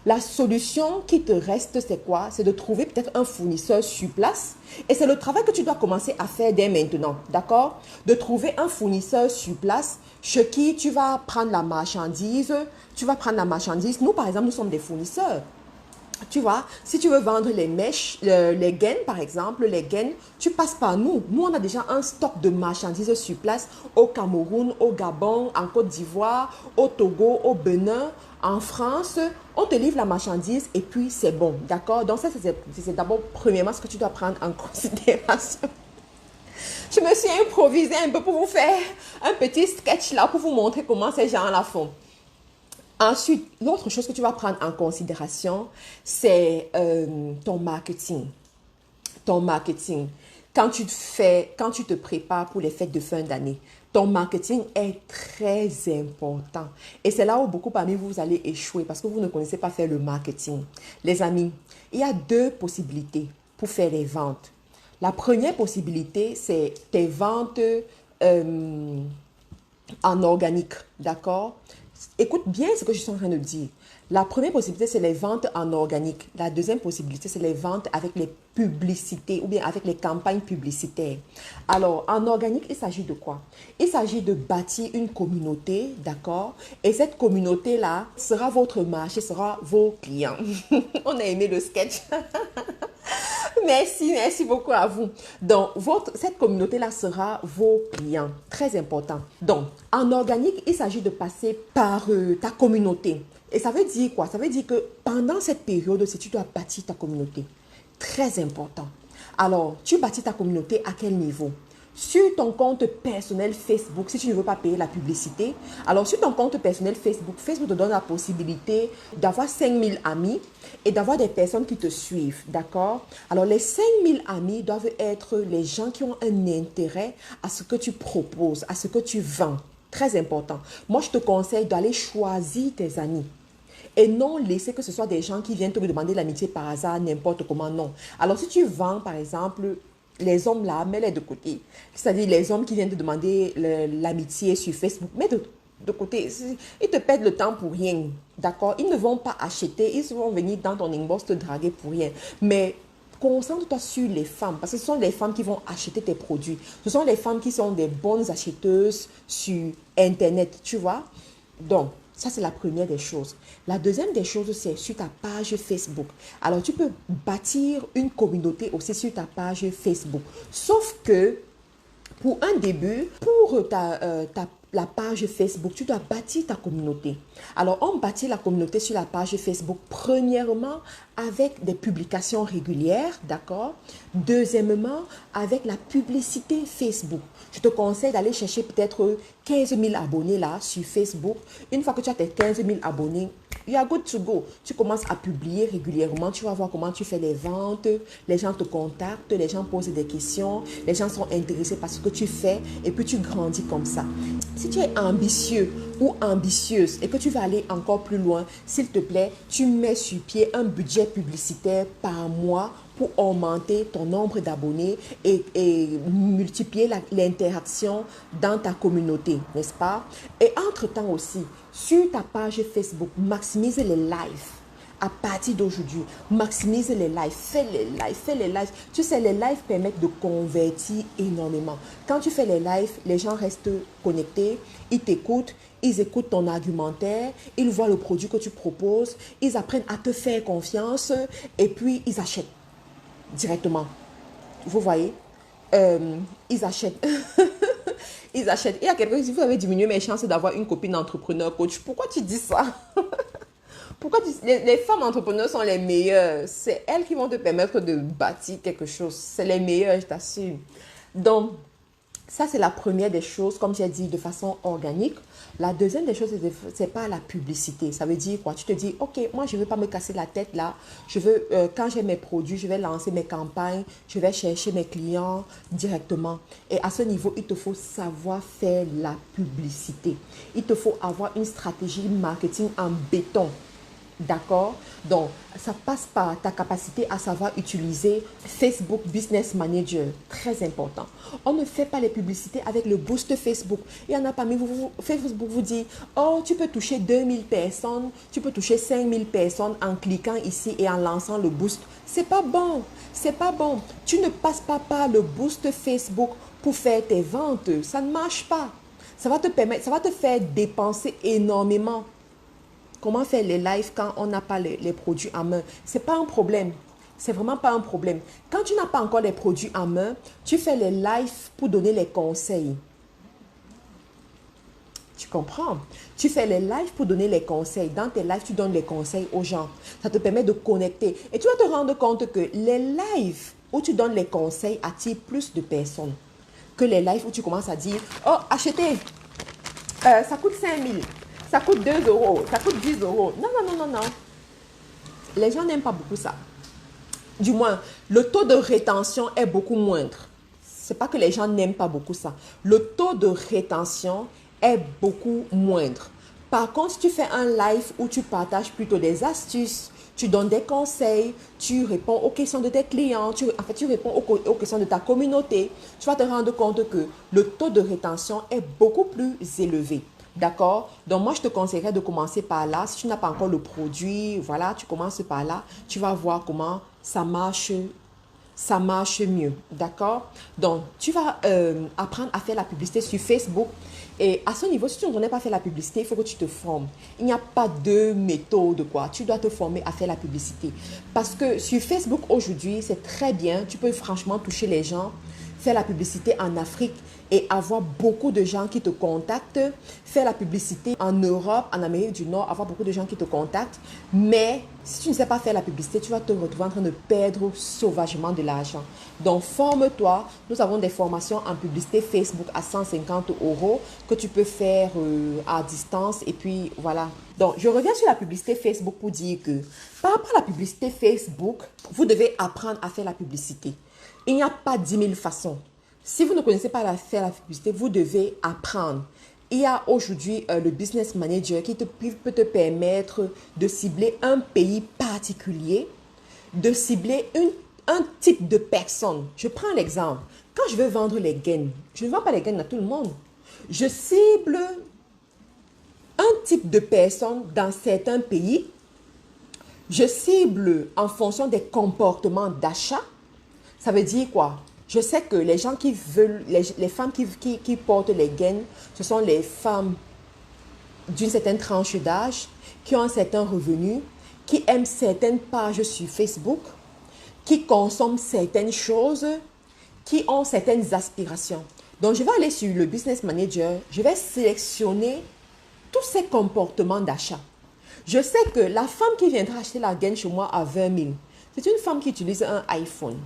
la solution qui te reste, c'est quoi? C'est de trouver peut-être un fournisseur sur place. Et c'est le travail que tu dois commencer à faire dès maintenant, d'accord? De trouver un fournisseur sur place chez qui tu vas prendre la marchandise. Tu vas prendre la marchandise. Nous, par exemple, nous sommes des fournisseurs. Tu vois, si tu veux vendre les mèches, les gaines par exemple, les gaines, tu passes par nous. Nous, on a déjà un stock de marchandises sur place au Cameroun, au Gabon, en Côte d'Ivoire, au Togo, au Bénin, en France. On te livre la marchandise et puis c'est bon, d'accord? Donc ça, c'est d'abord, premièrement, ce que tu dois prendre en considération. Je me suis improvisée un peu pour vous faire un petit sketch là, pour vous montrer comment ces gens-là font. Ensuite, l'autre chose que tu vas prendre en considération, c'est ton marketing. Ton marketing. Quand tu te prépares pour les fêtes de fin d'année, ton marketing est très important. Et c'est là où beaucoup parmi vous, vous allez échouer parce que vous ne connaissez pas faire le marketing. Les amis, il y a deux possibilités pour faire les ventes. La première possibilité, c'est tes ventes en organique, d'accord? Écoute bien ce que je suis en train de dire. La première possibilité, c'est les ventes en organique. La deuxième possibilité, c'est les ventes avec les publicités ou bien avec les campagnes publicitaires. Alors, en organique, il s'agit de quoi? Il s'agit de bâtir une communauté, d'accord? Et cette communauté-là sera votre marché, sera vos clients. On a aimé le sketch. Merci beaucoup à vous. Donc, cette communauté-là sera vos clients. Très important. Donc, en organique, il s'agit de passer par ta communauté. Et ça veut dire quoi? Ça veut dire que pendant cette période, si tu dois bâtir ta communauté, très important. Alors, tu bâtis ta communauté à quel niveau? Sur ton compte personnel Facebook, si tu ne veux pas payer la publicité, alors sur ton compte personnel Facebook, Facebook te donne la possibilité d'avoir 5000 amis et d'avoir des personnes qui te suivent, d'accord? Alors les 5000 amis doivent être les gens qui ont un intérêt à ce que tu proposes, à ce que tu vends. Très important. Moi, je te conseille d'aller choisir tes amis. Et non laisser que ce soit des gens qui viennent te demander l'amitié par hasard, n'importe comment, non. Alors si tu vends, par exemple, les hommes là, mets-les de côté. C'est-à-dire les hommes qui viennent te demander l'amitié sur Facebook, mets de côté. Ils te perdent le temps pour rien, d'accord? Ils ne vont pas acheter, ils vont venir dans ton inbox te draguer pour rien. Mais concentre-toi sur les femmes, parce que ce sont les femmes qui vont acheter tes produits. Ce sont les femmes qui sont des bonnes acheteuses sur Internet, tu vois? Donc, ça, c'est la première des choses. La deuxième des choses, c'est sur ta page Facebook. Alors, tu peux bâtir une communauté aussi sur ta page Facebook. Sauf que, pour un début, pour la page Facebook, tu dois bâtir ta communauté. Alors, on bâtit la communauté sur la page Facebook, premièrement, avec des publications régulières, d'accord? Deuxièmement, avec la publicité Facebook. Je te conseille d'aller chercher peut-être 15 000 abonnés là sur Facebook. Une fois que tu as tes 15 000 abonnés, you are good to go. Tu commences à publier régulièrement. Tu vas voir comment tu fais les ventes. Les gens te contactent, les gens posent des questions. Les gens sont intéressés par ce que tu fais et puis tu grandis comme ça. Si tu es ambitieux ou ambitieuse et que tu vas aller encore plus loin, s'il te plaît, tu mets sur pied un budget publicitaire par mois pour augmenter ton nombre d'abonnés et multiplier l'interaction dans ta communauté, n'est-ce pas? Et entre-temps aussi, sur ta page Facebook, maximise les lives. À partir d'aujourd'hui, maximise les lives, fais les lives, fais les lives. Tu sais, les lives permettent de convertir énormément. Quand tu fais les lives, les gens restent connectés, ils t'écoutent, ils écoutent ton argumentaire, ils voient le produit que tu proposes, ils apprennent à te faire confiance et puis ils achètent directement. Vous voyez? Ils achètent. Ils achètent. Il y a quelqu'un qui dit, vous avez diminué mes chances d'avoir une copine entrepreneur coach. Pourquoi tu dis ça? Pourquoi les femmes entrepreneurs sont les meilleures? C'est elles qui vont te permettre de bâtir quelque chose. C'est les meilleures, je t'assure. Donc, Ça, c'est la première des choses, comme j'ai dit, de façon organique. La deuxième des choses, c'est pas la publicité. Ça veut dire quoi? Tu te dis, OK, moi, je ne veux pas me casser la tête là. Je veux, quand j'ai mes produits, je vais lancer mes campagnes, je vais chercher mes clients directement. Et à ce niveau, il te faut savoir faire la publicité. Il te faut avoir une stratégie marketing en béton. D'accord? Donc, ça passe par ta capacité à savoir utiliser Facebook Business Manager. Très important. On ne fait pas les publicités avec le boost Facebook. Il y en a parmi vous, Facebook vous dit, oh, tu peux toucher 2000 personnes, tu peux toucher 5000 personnes en cliquant ici et en lançant le boost. C'est pas bon. C'est pas bon. Tu ne passes pas par le boost Facebook pour faire tes ventes. Ça ne marche pas. Ça va te permettre, ça va te faire dépenser énormément. Comment faire les lives quand on n'a pas les produits en main? Ce n'est pas un problème. C'est vraiment pas un problème. Quand tu n'as pas encore les produits en main, tu fais les lives pour donner les conseils. Tu comprends? Tu fais les lives pour donner les conseils. Dans tes lives, tu donnes les conseils aux gens. Ça te permet de connecter. Et tu vas te rendre compte que les lives où tu donnes les conseils attirent plus de personnes que les lives où tu commences à dire, oh, achetez, ça coûte 5000. Ça coûte 2 euros, ça coûte 10 euros. Non, non, non, non, non. Les gens n'aiment pas beaucoup ça. Du moins, le taux de rétention est beaucoup moindre. Ce n'est pas que les gens n'aiment pas beaucoup ça. Le taux de rétention est beaucoup moindre. Par contre, si tu fais un live où tu partages plutôt des astuces, tu donnes des conseils, tu réponds aux questions de tes clients, tu réponds aux questions de ta communauté, tu vas te rendre compte que le taux de rétention est beaucoup plus élevé. D'accord? Donc, moi, je te conseillerais de commencer par là. Si tu n'as pas encore le produit, voilà, tu commences par là. Tu vas voir comment ça marche mieux. D'accord? Donc, tu vas apprendre à faire la publicité sur Facebook. Et à ce niveau, si tu ne connais pas faire la publicité, il faut que tu te formes. Il n'y a pas de méthode, quoi. Tu dois te former à faire la publicité. Parce que sur Facebook, aujourd'hui, c'est très bien. Tu peux franchement toucher les gens, faire la publicité en Afrique et avoir beaucoup de gens qui te contactent, faire la publicité en Europe, en Amérique du Nord, avoir beaucoup de gens qui te contactent. Mais si tu ne sais pas faire la publicité, tu vas te retrouver en train de perdre sauvagement de l'argent. Donc, forme-toi. Nous avons des formations en publicité Facebook à 150 € que tu peux faire à distance. Et puis, voilà. Donc, je reviens sur la publicité Facebook pour dire que par rapport à la publicité Facebook, vous devez apprendre à faire la publicité. Il n'y a pas 10 000 façons. Si vous ne connaissez pas faire la publicité, vous devez apprendre. Il y a aujourd'hui le Business Manager qui peut te permettre de cibler un pays particulier, de cibler un type de personne. Je prends l'exemple. Quand je veux vendre les gaines, je ne vends pas les gaines à tout le monde. Je cible un type de personne dans certains pays. Je cible en fonction des comportements d'achat. Ça veut dire quoi? Je sais que les gens qui veulent, les femmes qui portent les gaines, ce sont les femmes d'une certaine tranche d'âge, qui ont un certain revenu, qui aiment certaines pages sur Facebook, qui consomment certaines choses, qui ont certaines aspirations. Donc, je vais aller sur le Business Manager, je vais sélectionner tous ces comportements d'achat. Je sais que la femme qui viendra acheter la gaine chez moi à 20 000, c'est une femme qui utilise un iPhone.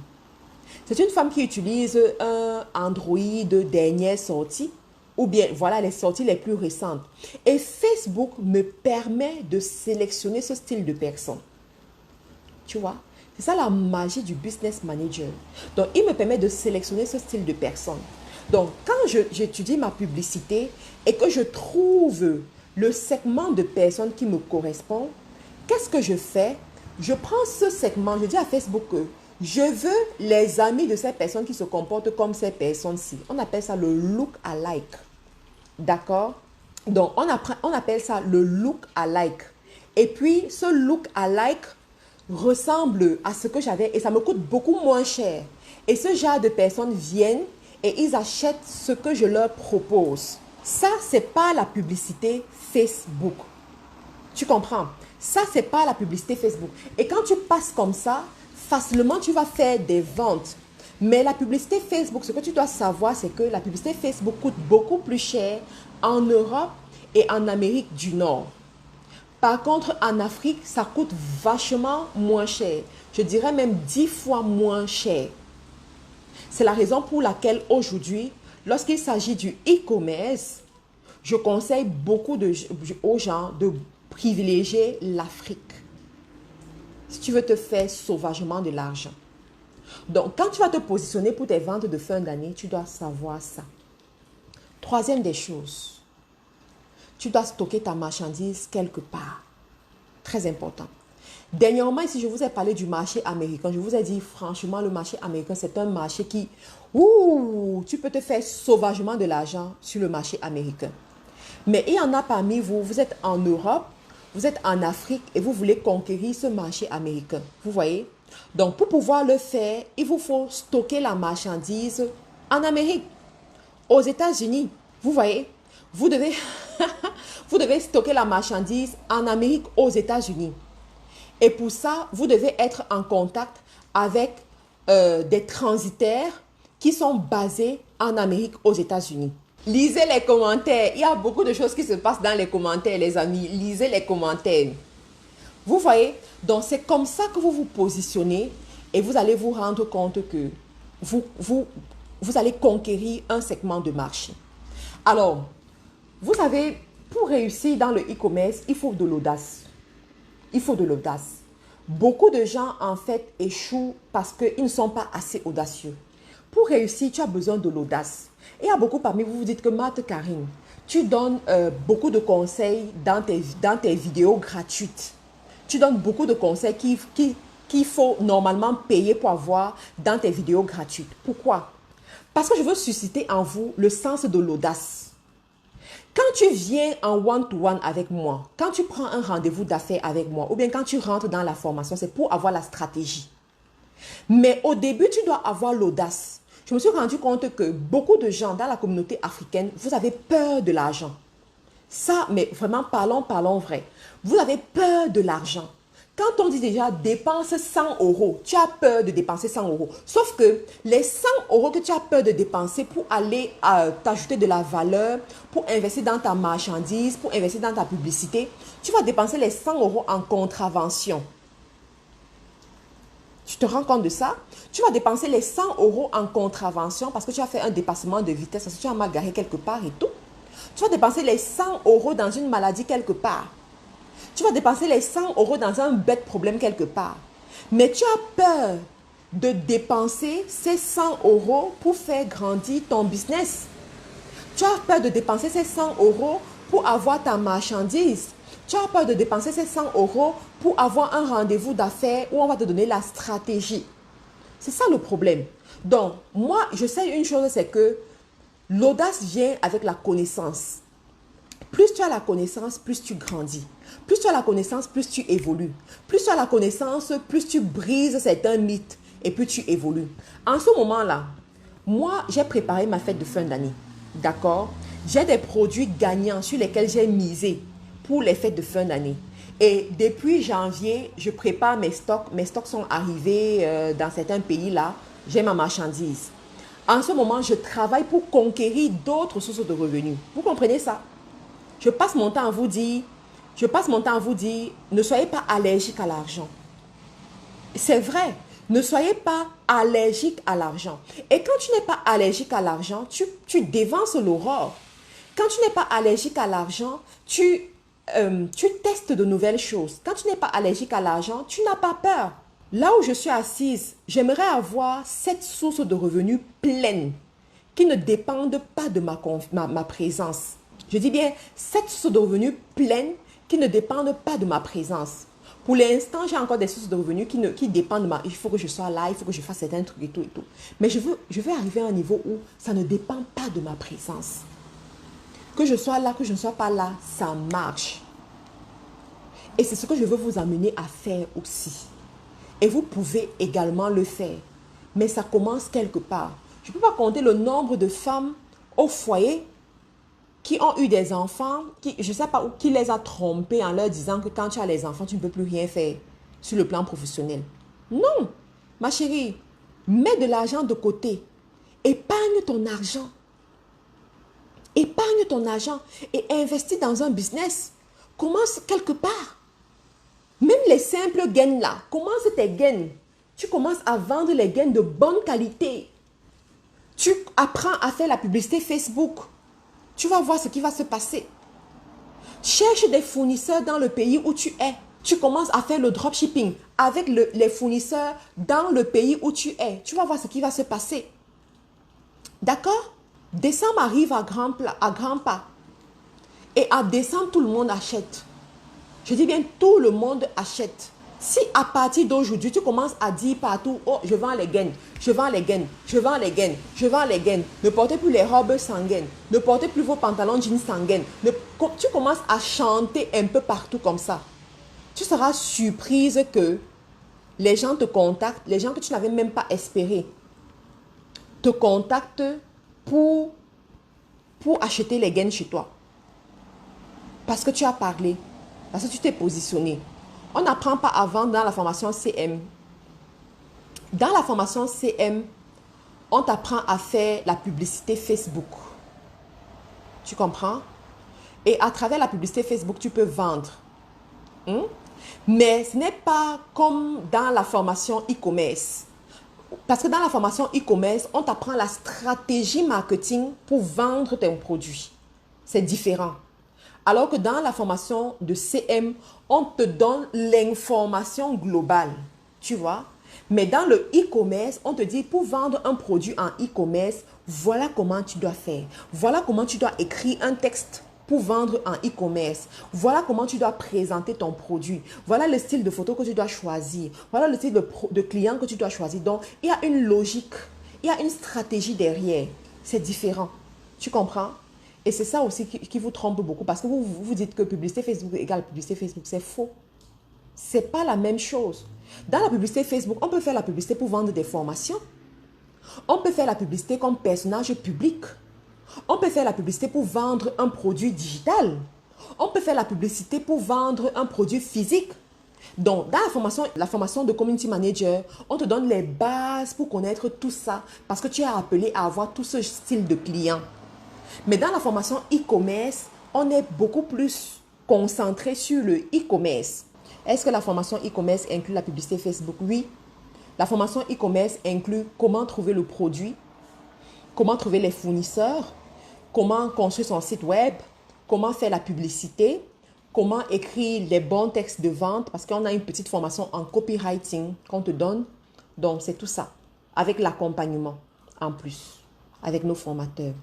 C'est une femme qui utilise un Android de dernière sortie ou bien voilà les sorties les plus récentes. Et Facebook me permet de sélectionner ce style de personne. Tu vois? C'est ça la magie du Business Manager. Donc, il me permet de sélectionner ce style de personne. Donc, quand j'étudie ma publicité et que je trouve le segment de personnes qui me correspond, qu'est-ce que je fais? Je prends ce segment, je dis à Facebook que je veux les amis de ces personnes qui se comportent comme ces personnes-ci. On appelle ça le look alike. D'accord? Donc, on appelle ça le look alike. Et puis, ce look alike ressemble à ce que j'avais et ça me coûte beaucoup moins cher. Et ce genre de personnes viennent et ils achètent ce que je leur propose. Ça, c'est pas la publicité Facebook. Tu comprends? Ça, c'est pas la publicité Facebook. Et quand tu passes comme ça, facilement, tu vas faire des ventes. Mais la publicité Facebook, ce que tu dois savoir, c'est que la publicité Facebook coûte beaucoup plus cher en Europe et en Amérique du Nord. Par contre, en Afrique, ça coûte vachement moins cher. Je dirais même 10 fois moins cher. C'est la raison pour laquelle aujourd'hui, lorsqu'il s'agit du e-commerce, je conseille beaucoup aux gens de privilégier l'Afrique. Si tu veux te faire sauvagement de l'argent. Donc, quand tu vas te positionner pour tes ventes de fin d'année, tu dois savoir ça. Troisième des choses, tu dois stocker ta marchandise quelque part. Très important. Dernièrement, ici, je vous ai parlé du marché américain. Je vous ai dit, franchement, le marché américain, c'est un marché qui... tu peux te faire sauvagement de l'argent sur le marché américain. Mais il y en a parmi vous, vous êtes en Europe, vous êtes en Afrique et vous voulez conquérir ce marché américain. Vous voyez? Donc, pour pouvoir le faire, il vous faut stocker la marchandise en Amérique, aux États-Unis. Vous voyez? Vous devez, vous devez stocker la marchandise en Amérique, aux États-Unis. Et pour ça, vous devez être en contact avec des transitaires qui sont basés en Amérique, aux États-Unis. Lisez les commentaires. Il y a beaucoup de choses qui se passent dans les commentaires, les amis. Lisez les commentaires. Vous voyez? Donc, c'est comme ça que vous vous positionnez et vous allez vous rendre compte que vous allez conquérir un segment de marché. Alors, vous savez, pour réussir dans le e-commerce, il faut de l'audace. Il faut de l'audace. Beaucoup de gens, en fait, échouent parce qu'ils ne sont pas assez audacieux. Pour réussir, tu as besoin de l'audace. Et il y a beaucoup parmi vous, vous dites que Marthe Karine, tu donnes beaucoup de conseils dans tes vidéos gratuites. Tu donnes beaucoup de conseils qu'il faut normalement payer pour avoir dans tes vidéos gratuites. Pourquoi? Parce que je veux susciter en vous le sens de l'audace. Quand tu viens en one-to-one avec moi, quand tu prends un rendez-vous d'affaires avec moi, ou bien quand tu rentres dans la formation, c'est pour avoir la stratégie. Mais au début, tu dois avoir l'audace. Je me suis rendu compte que beaucoup de gens dans la communauté africaine, vous avez peur de l'argent. Ça, mais vraiment, parlons vrai. Vous avez peur de l'argent. Quand on dit déjà dépense 100 euros, tu as peur de dépenser 100 euros. Sauf que les 100 euros que tu as peur de dépenser pour aller t'ajouter de la valeur, pour investir dans ta marchandise, pour investir dans ta publicité, tu vas dépenser les 100 euros en contravention. Tu te rends compte de ça? Tu vas dépenser les 100 euros en contravention parce que tu as fait un dépassement de vitesse, parce que tu as mal garé quelque part et tout. Tu vas dépenser les 100 euros dans une maladie quelque part. Tu vas dépenser les 100 euros dans un bête problème quelque part. Mais tu as peur de dépenser ces 100 euros pour faire grandir ton business. Tu as peur de dépenser ces 100 euros pour avoir ta marchandise. Tu as peur de dépenser ces 100 euros pour avoir un rendez-vous d'affaires où on va te donner la stratégie. C'est ça le problème. Donc, moi, je sais une chose, c'est que l'audace vient avec la connaissance. Plus tu as la connaissance, plus tu grandis. Plus tu as la connaissance, plus tu évolues. Plus tu as la connaissance, plus tu brises certains mythes et plus tu évolues. En ce moment-là, moi, j'ai préparé ma fête de fin d'année. D'accord? J'ai des produits gagnants sur lesquels j'ai misé pour les fêtes de fin d'année. Et depuis janvier, je prépare mes stocks. Mes stocks sont arrivés dans certains pays là. J'ai ma marchandise. En ce moment, je travaille pour conquérir d'autres sources de revenus. Vous comprenez ça? Je passe mon temps à vous dire, ne soyez pas allergique à l'argent. C'est vrai, ne soyez pas allergique à l'argent. Et quand tu n'es pas allergique à l'argent, tu dévances l'aurore. Quand tu n'es pas allergique à l'argent, tu testes de nouvelles choses. Quand tu n'es pas allergique à l'argent, tu n'as pas peur. Là où je suis assise, j'aimerais avoir cette source de revenus pleine qui ne dépendent pas de ma présence. Je dis bien cette source de revenus pleine qui ne dépendent pas de ma présence. Pour l'instant, j'ai encore des sources de revenus qui dépendent de il faut que je sois là, il faut que je fasse certains trucs et tout et tout. Mais je veux arriver à un niveau où ça ne dépend pas de ma présence. Que je sois là, que je ne sois pas là, ça marche. Et c'est ce que je veux vous amener à faire aussi. Et vous pouvez également le faire. Mais ça commence quelque part. Je ne peux pas compter le nombre de femmes au foyer qui ont eu des enfants, je ne sais pas, qui les a trompés en leur disant que quand tu as les enfants, tu ne peux plus rien faire sur le plan professionnel. Non, ma chérie, mets de l'argent de côté. Épargne ton argent. Épargne ton argent et investis dans un business. Commence quelque part. Même les simples gains là, commence tes gains. Tu commences à vendre les gains de bonne qualité. Tu apprends à faire la publicité Facebook. Tu vas voir ce qui va se passer. Cherche des fournisseurs dans le pays où tu es. Tu commences à faire le dropshipping avec les fournisseurs dans le pays où tu es. Tu vas voir ce qui va se passer. D'accord? Décembre arrive à grands pas. Et à décembre, tout le monde achète. Je dis bien, tout le monde achète. Si à partir d'aujourd'hui, tu commences à dire partout, oh, je vends les gaines, je vends les gaines, je vends les gaines, je vends les gaines. Ne portez plus les robes sans gaines. Ne portez plus vos pantalons jeans sans gaines. Tu commences à chanter un peu partout comme ça. Tu seras surprise que les gens te contactent, les gens que tu n'avais même pas espéré, te contactent pour acheter les gaines chez toi. Parce que tu as parlé, parce que tu t'es positionné. On n'apprend pas à vendre dans la formation CM. Dans la formation CM, on t'apprend à faire la publicité Facebook. Tu comprends? Et à travers la publicité Facebook, tu peux vendre. Mais ce n'est pas comme dans la formation e-commerce. Parce que dans la formation e-commerce, on t'apprend la stratégie marketing pour vendre tes produits. C'est différent. Alors que dans la formation de CM, on te donne l'information globale. Tu vois? Mais dans le e-commerce, on te dit pour vendre un produit en e-commerce, voilà comment tu dois faire. Voilà comment tu dois écrire un texte pour vendre en e-commerce. Voilà comment tu dois présenter ton produit. Voilà le style de photo que tu dois choisir. Voilà le style de client que tu dois choisir. Donc, il y a une logique, il y a une stratégie derrière. C'est différent. Tu comprends? Et c'est ça aussi qui vous trompe beaucoup parce que vous dites que publicité Facebook égale publicité Facebook. C'est faux. Ce n'est pas la même chose. Dans la publicité Facebook, on peut faire la publicité pour vendre des formations. On peut faire la publicité comme personnage public. On peut faire la publicité pour vendre un produit digital. On peut faire la publicité pour vendre un produit physique. Donc, dans la formation de Community Manager, on te donne les bases pour connaître tout ça parce que tu es appelé à avoir tout ce style de client. Mais dans la formation e-commerce, on est beaucoup plus concentré sur le e-commerce. Est-ce que la formation e-commerce inclut la publicité Facebook? Oui. La formation e-commerce inclut comment trouver le produit, comment trouver les fournisseurs, comment construire son site web, comment faire la publicité, comment écrire les bons textes de vente parce qu'on a une petite formation en copywriting qu'on te donne. Donc, c'est tout ça avec l'accompagnement en plus, avec nos formateurs.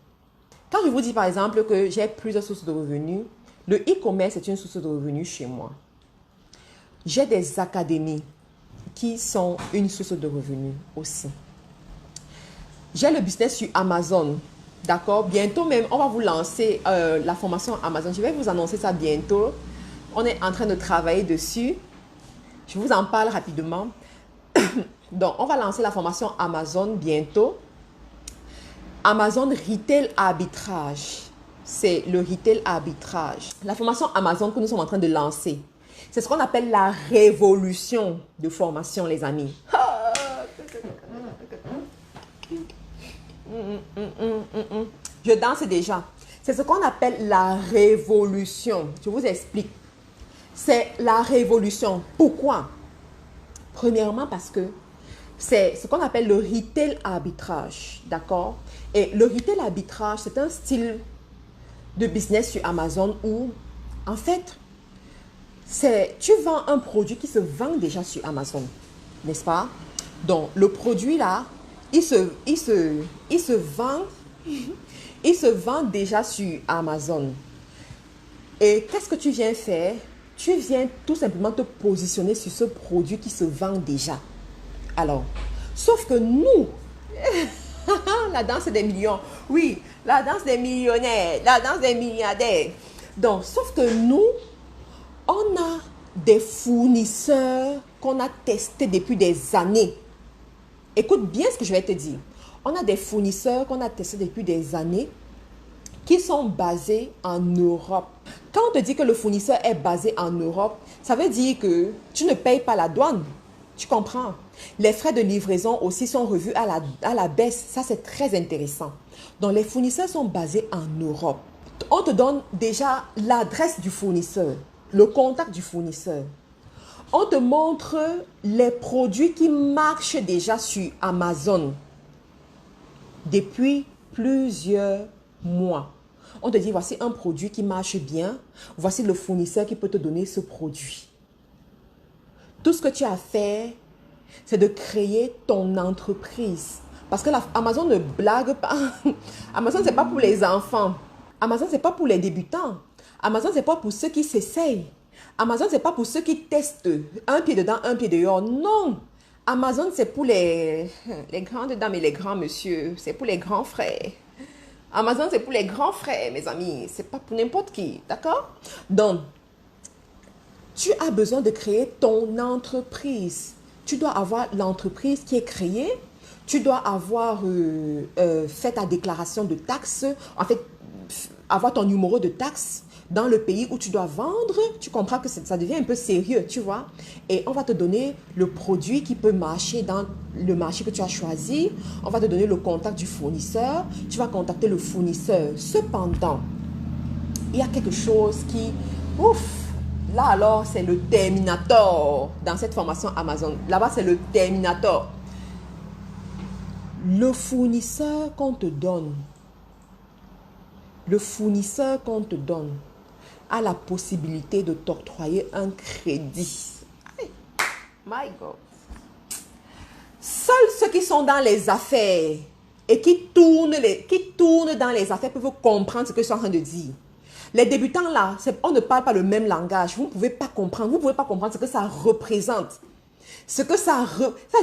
Quand je vous dis par exemple que j'ai plusieurs sources de revenus, le e-commerce est une source de revenus chez moi. J'ai des académies qui sont une source de revenus aussi. J'ai le business sur Amazon. D'accord? Bientôt même, on va vous lancer la formation Amazon. Je vais vous annoncer ça bientôt. On est en train de travailler dessus. Je vous en parle rapidement. Donc, on va lancer la formation Amazon bientôt. Amazon Retail Arbitrage. C'est le Retail Arbitrage. La formation Amazon que nous sommes en train de lancer. C'est ce qu'on appelle la révolution de formation, les amis. Je danse déjà. C'est ce qu'on appelle la révolution. Je vous explique. C'est la révolution. Pourquoi? Premièrement, parce que c'est ce qu'on appelle le retail arbitrage. D'accord? Et le retail arbitrage, c'est un style de business sur Amazon où, en fait, tu vends un produit qui se vend déjà sur Amazon. N'est-ce pas? Donc, le produit là, il se vend déjà sur Amazon. Et qu'est-ce que tu viens faire? Tu viens tout simplement te positionner sur ce produit qui se vend déjà. Alors, sauf que nous, la danse des millions, oui, la danse des millionnaires, la danse des milliardaires. Donc, sauf que nous, on a des fournisseurs qu'on a testés depuis des années. Écoute bien ce que je vais te dire. On a des fournisseurs qu'on a testés depuis des années qui sont basés en Europe. Quand on te dit que le fournisseur est basé en Europe, ça veut dire que tu ne payes pas la douane. Tu comprends? Les frais de livraison aussi sont revus à la baisse. Ça, c'est très intéressant. Donc, les fournisseurs sont basés en Europe. On te donne déjà l'adresse du fournisseur, le contact du fournisseur. On te montre les produits qui marchent déjà sur Amazon. depuis plusieurs mois. On te dit, voici un produit qui marche bien. Voici le fournisseur qui peut te donner ce produit. Tout ce que tu as fait, c'est de créer ton entreprise. Parce que Amazon ne blague pas. Amazon, ce n'est pas pour les enfants. Amazon, ce n'est pas pour les débutants. Amazon, ce n'est pas pour ceux qui s'essayent. Amazon, ce n'est pas pour ceux qui testent un pied dedans, un pied dehors. Non. Amazon, c'est pour les grandes dames et les grands messieurs. C'est pour les grands frères. Amazon, c'est pour les grands frères, mes amis. C'est pas pour n'importe qui. D'accord? Donc, tu as besoin de créer ton entreprise. Tu dois avoir l'entreprise qui est créée. Tu dois avoir fait ta déclaration de taxes. En fait, avoir ton numéro de taxe dans le pays où tu dois vendre. Tu comprends que ça devient un peu sérieux, tu vois. Et on va te donner le produit qui peut marcher dans le marché que tu as choisi. On va te donner le contact du fournisseur. Tu vas contacter le fournisseur. Cependant, il y a quelque chose qui... Ouf! Là alors, c'est le Terminator dans cette formation Amazon. Là-bas, c'est le Terminator. Le fournisseur qu'on te donne, a la possibilité de t'octroyer un crédit. My God. Seuls ceux qui sont dans les affaires et qui tournent dans les affaires peuvent comprendre ce que je suis en train de dire. Les débutants là, on ne parle pas le même langage. Vous ne pouvez pas comprendre. Vous ne pouvez pas comprendre ce que ça représente. Ça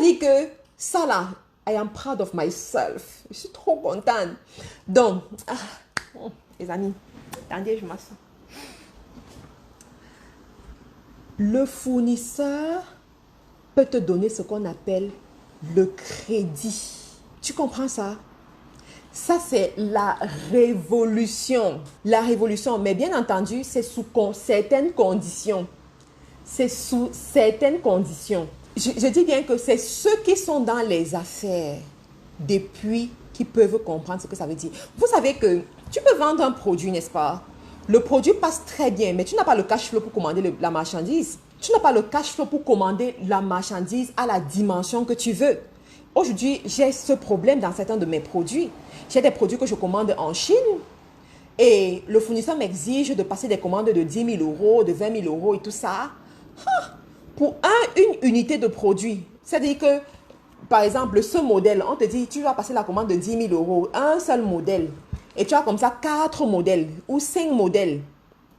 dit que ça là, I am proud of myself. Je suis trop contente. Donc, les amis, attendez, je m'assois. Le fournisseur peut te donner ce qu'on appelle le crédit. Tu comprends ça? Ça, c'est la révolution. La révolution, mais bien entendu, c'est sous certaines conditions. C'est sous certaines conditions. Je dis bien que c'est ceux qui sont dans les affaires depuis qui peuvent comprendre ce que ça veut dire. Vous savez que tu peux vendre un produit, n'est-ce pas? Le produit passe très bien, mais tu n'as pas le cash flow pour commander la marchandise. Tu n'as pas le cash flow pour commander la marchandise à la dimension que tu veux. Aujourd'hui, j'ai ce problème dans certains de mes produits. J'ai des produits que je commande en Chine et le fournisseur m'exige de passer des commandes de 10 000 euros, de 20 000 euros et tout ça. Pour une unité de produit, c'est-à-dire que, par exemple, ce modèle, on te dit, tu vas passer la commande de 10 000 euros, un seul modèle. Et tu as comme ça 4 modèles ou 5 modèles.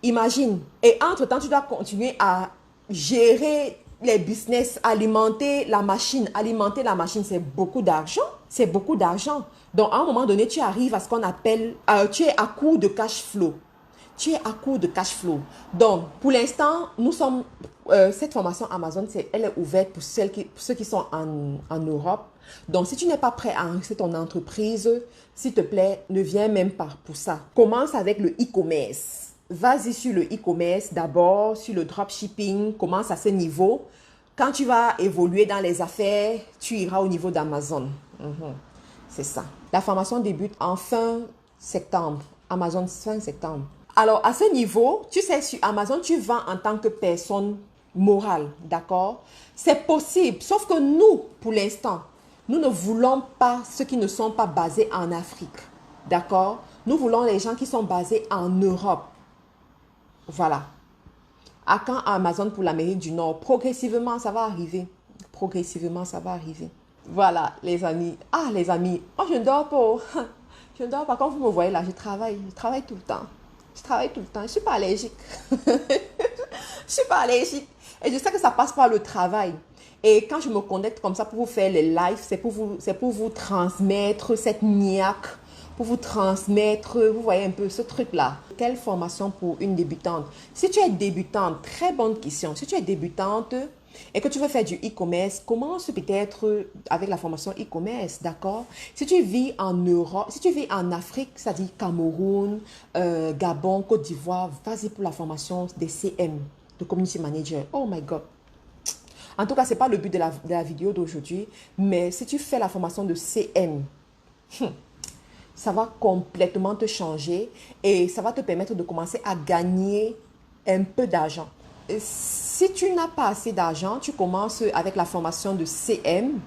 Imagine. Et entre-temps, tu dois continuer à gérer les business, alimenter la machine. Alimenter la machine, c'est beaucoup d'argent. C'est beaucoup d'argent. Donc, à un moment donné, tu arrives à ce qu'on appelle, tu es à court de cash flow. Tu es à court de cash flow. Donc, pour l'instant, nous sommes, cette formation Amazon, elle est ouverte pour ceux qui sont en Europe. Donc, si tu n'es pas prêt à enregistrer ton entreprise, s'il te plaît, ne viens même pas pour ça. Commence avec le e-commerce. Vas-y sur le e-commerce d'abord, sur le dropshipping, commence à ce niveau. Quand tu vas évoluer dans les affaires, tu iras au niveau d'Amazon. C'est ça. La formation débute en fin septembre. Amazon fin septembre. Alors, à ce niveau, tu sais, sur Amazon, tu vends en tant que personne morale, d'accord? C'est possible, sauf que nous, pour l'instant, nous ne voulons pas ceux qui ne sont pas basés en Afrique, d'accord? Nous voulons les gens qui sont basés en Europe. Voilà. À quand Amazon pour l'Amérique du Nord? Progressivement, ça va arriver. Progressivement, ça va arriver. Voilà, les amis. Ah, les amis. Oh, je ne dors pas. Je ne dors pas. Quand vous me voyez là, je travaille tout le temps. Je travaille tout le temps. Je ne suis pas allergique. Je ne suis pas allergique. Et je sais que ça passe par le travail. Et quand je me connecte comme ça pour vous faire les lives, c'est pour vous transmettre cette niaque, pour vous transmettre, vous voyez un peu ce truc-là. Quelle formation pour une débutante? Si tu es débutante, très bonne question. Si tu es débutante et que tu veux faire du e-commerce, commence peut-être avec la formation e-commerce, d'accord? Si tu vis en Europe, si tu vis en Afrique, c'est-à-dire Cameroun, Gabon, Côte d'Ivoire, vas-y pour la formation des CM, de Community Manager. Oh my God! En tout cas, ce n'est pas le but de la vidéo d'aujourd'hui, mais si tu fais la formation de CM, ça va complètement te changer et ça va te permettre de commencer à gagner un peu d'argent. Si tu n'as pas assez d'argent, tu commences avec la formation de CM.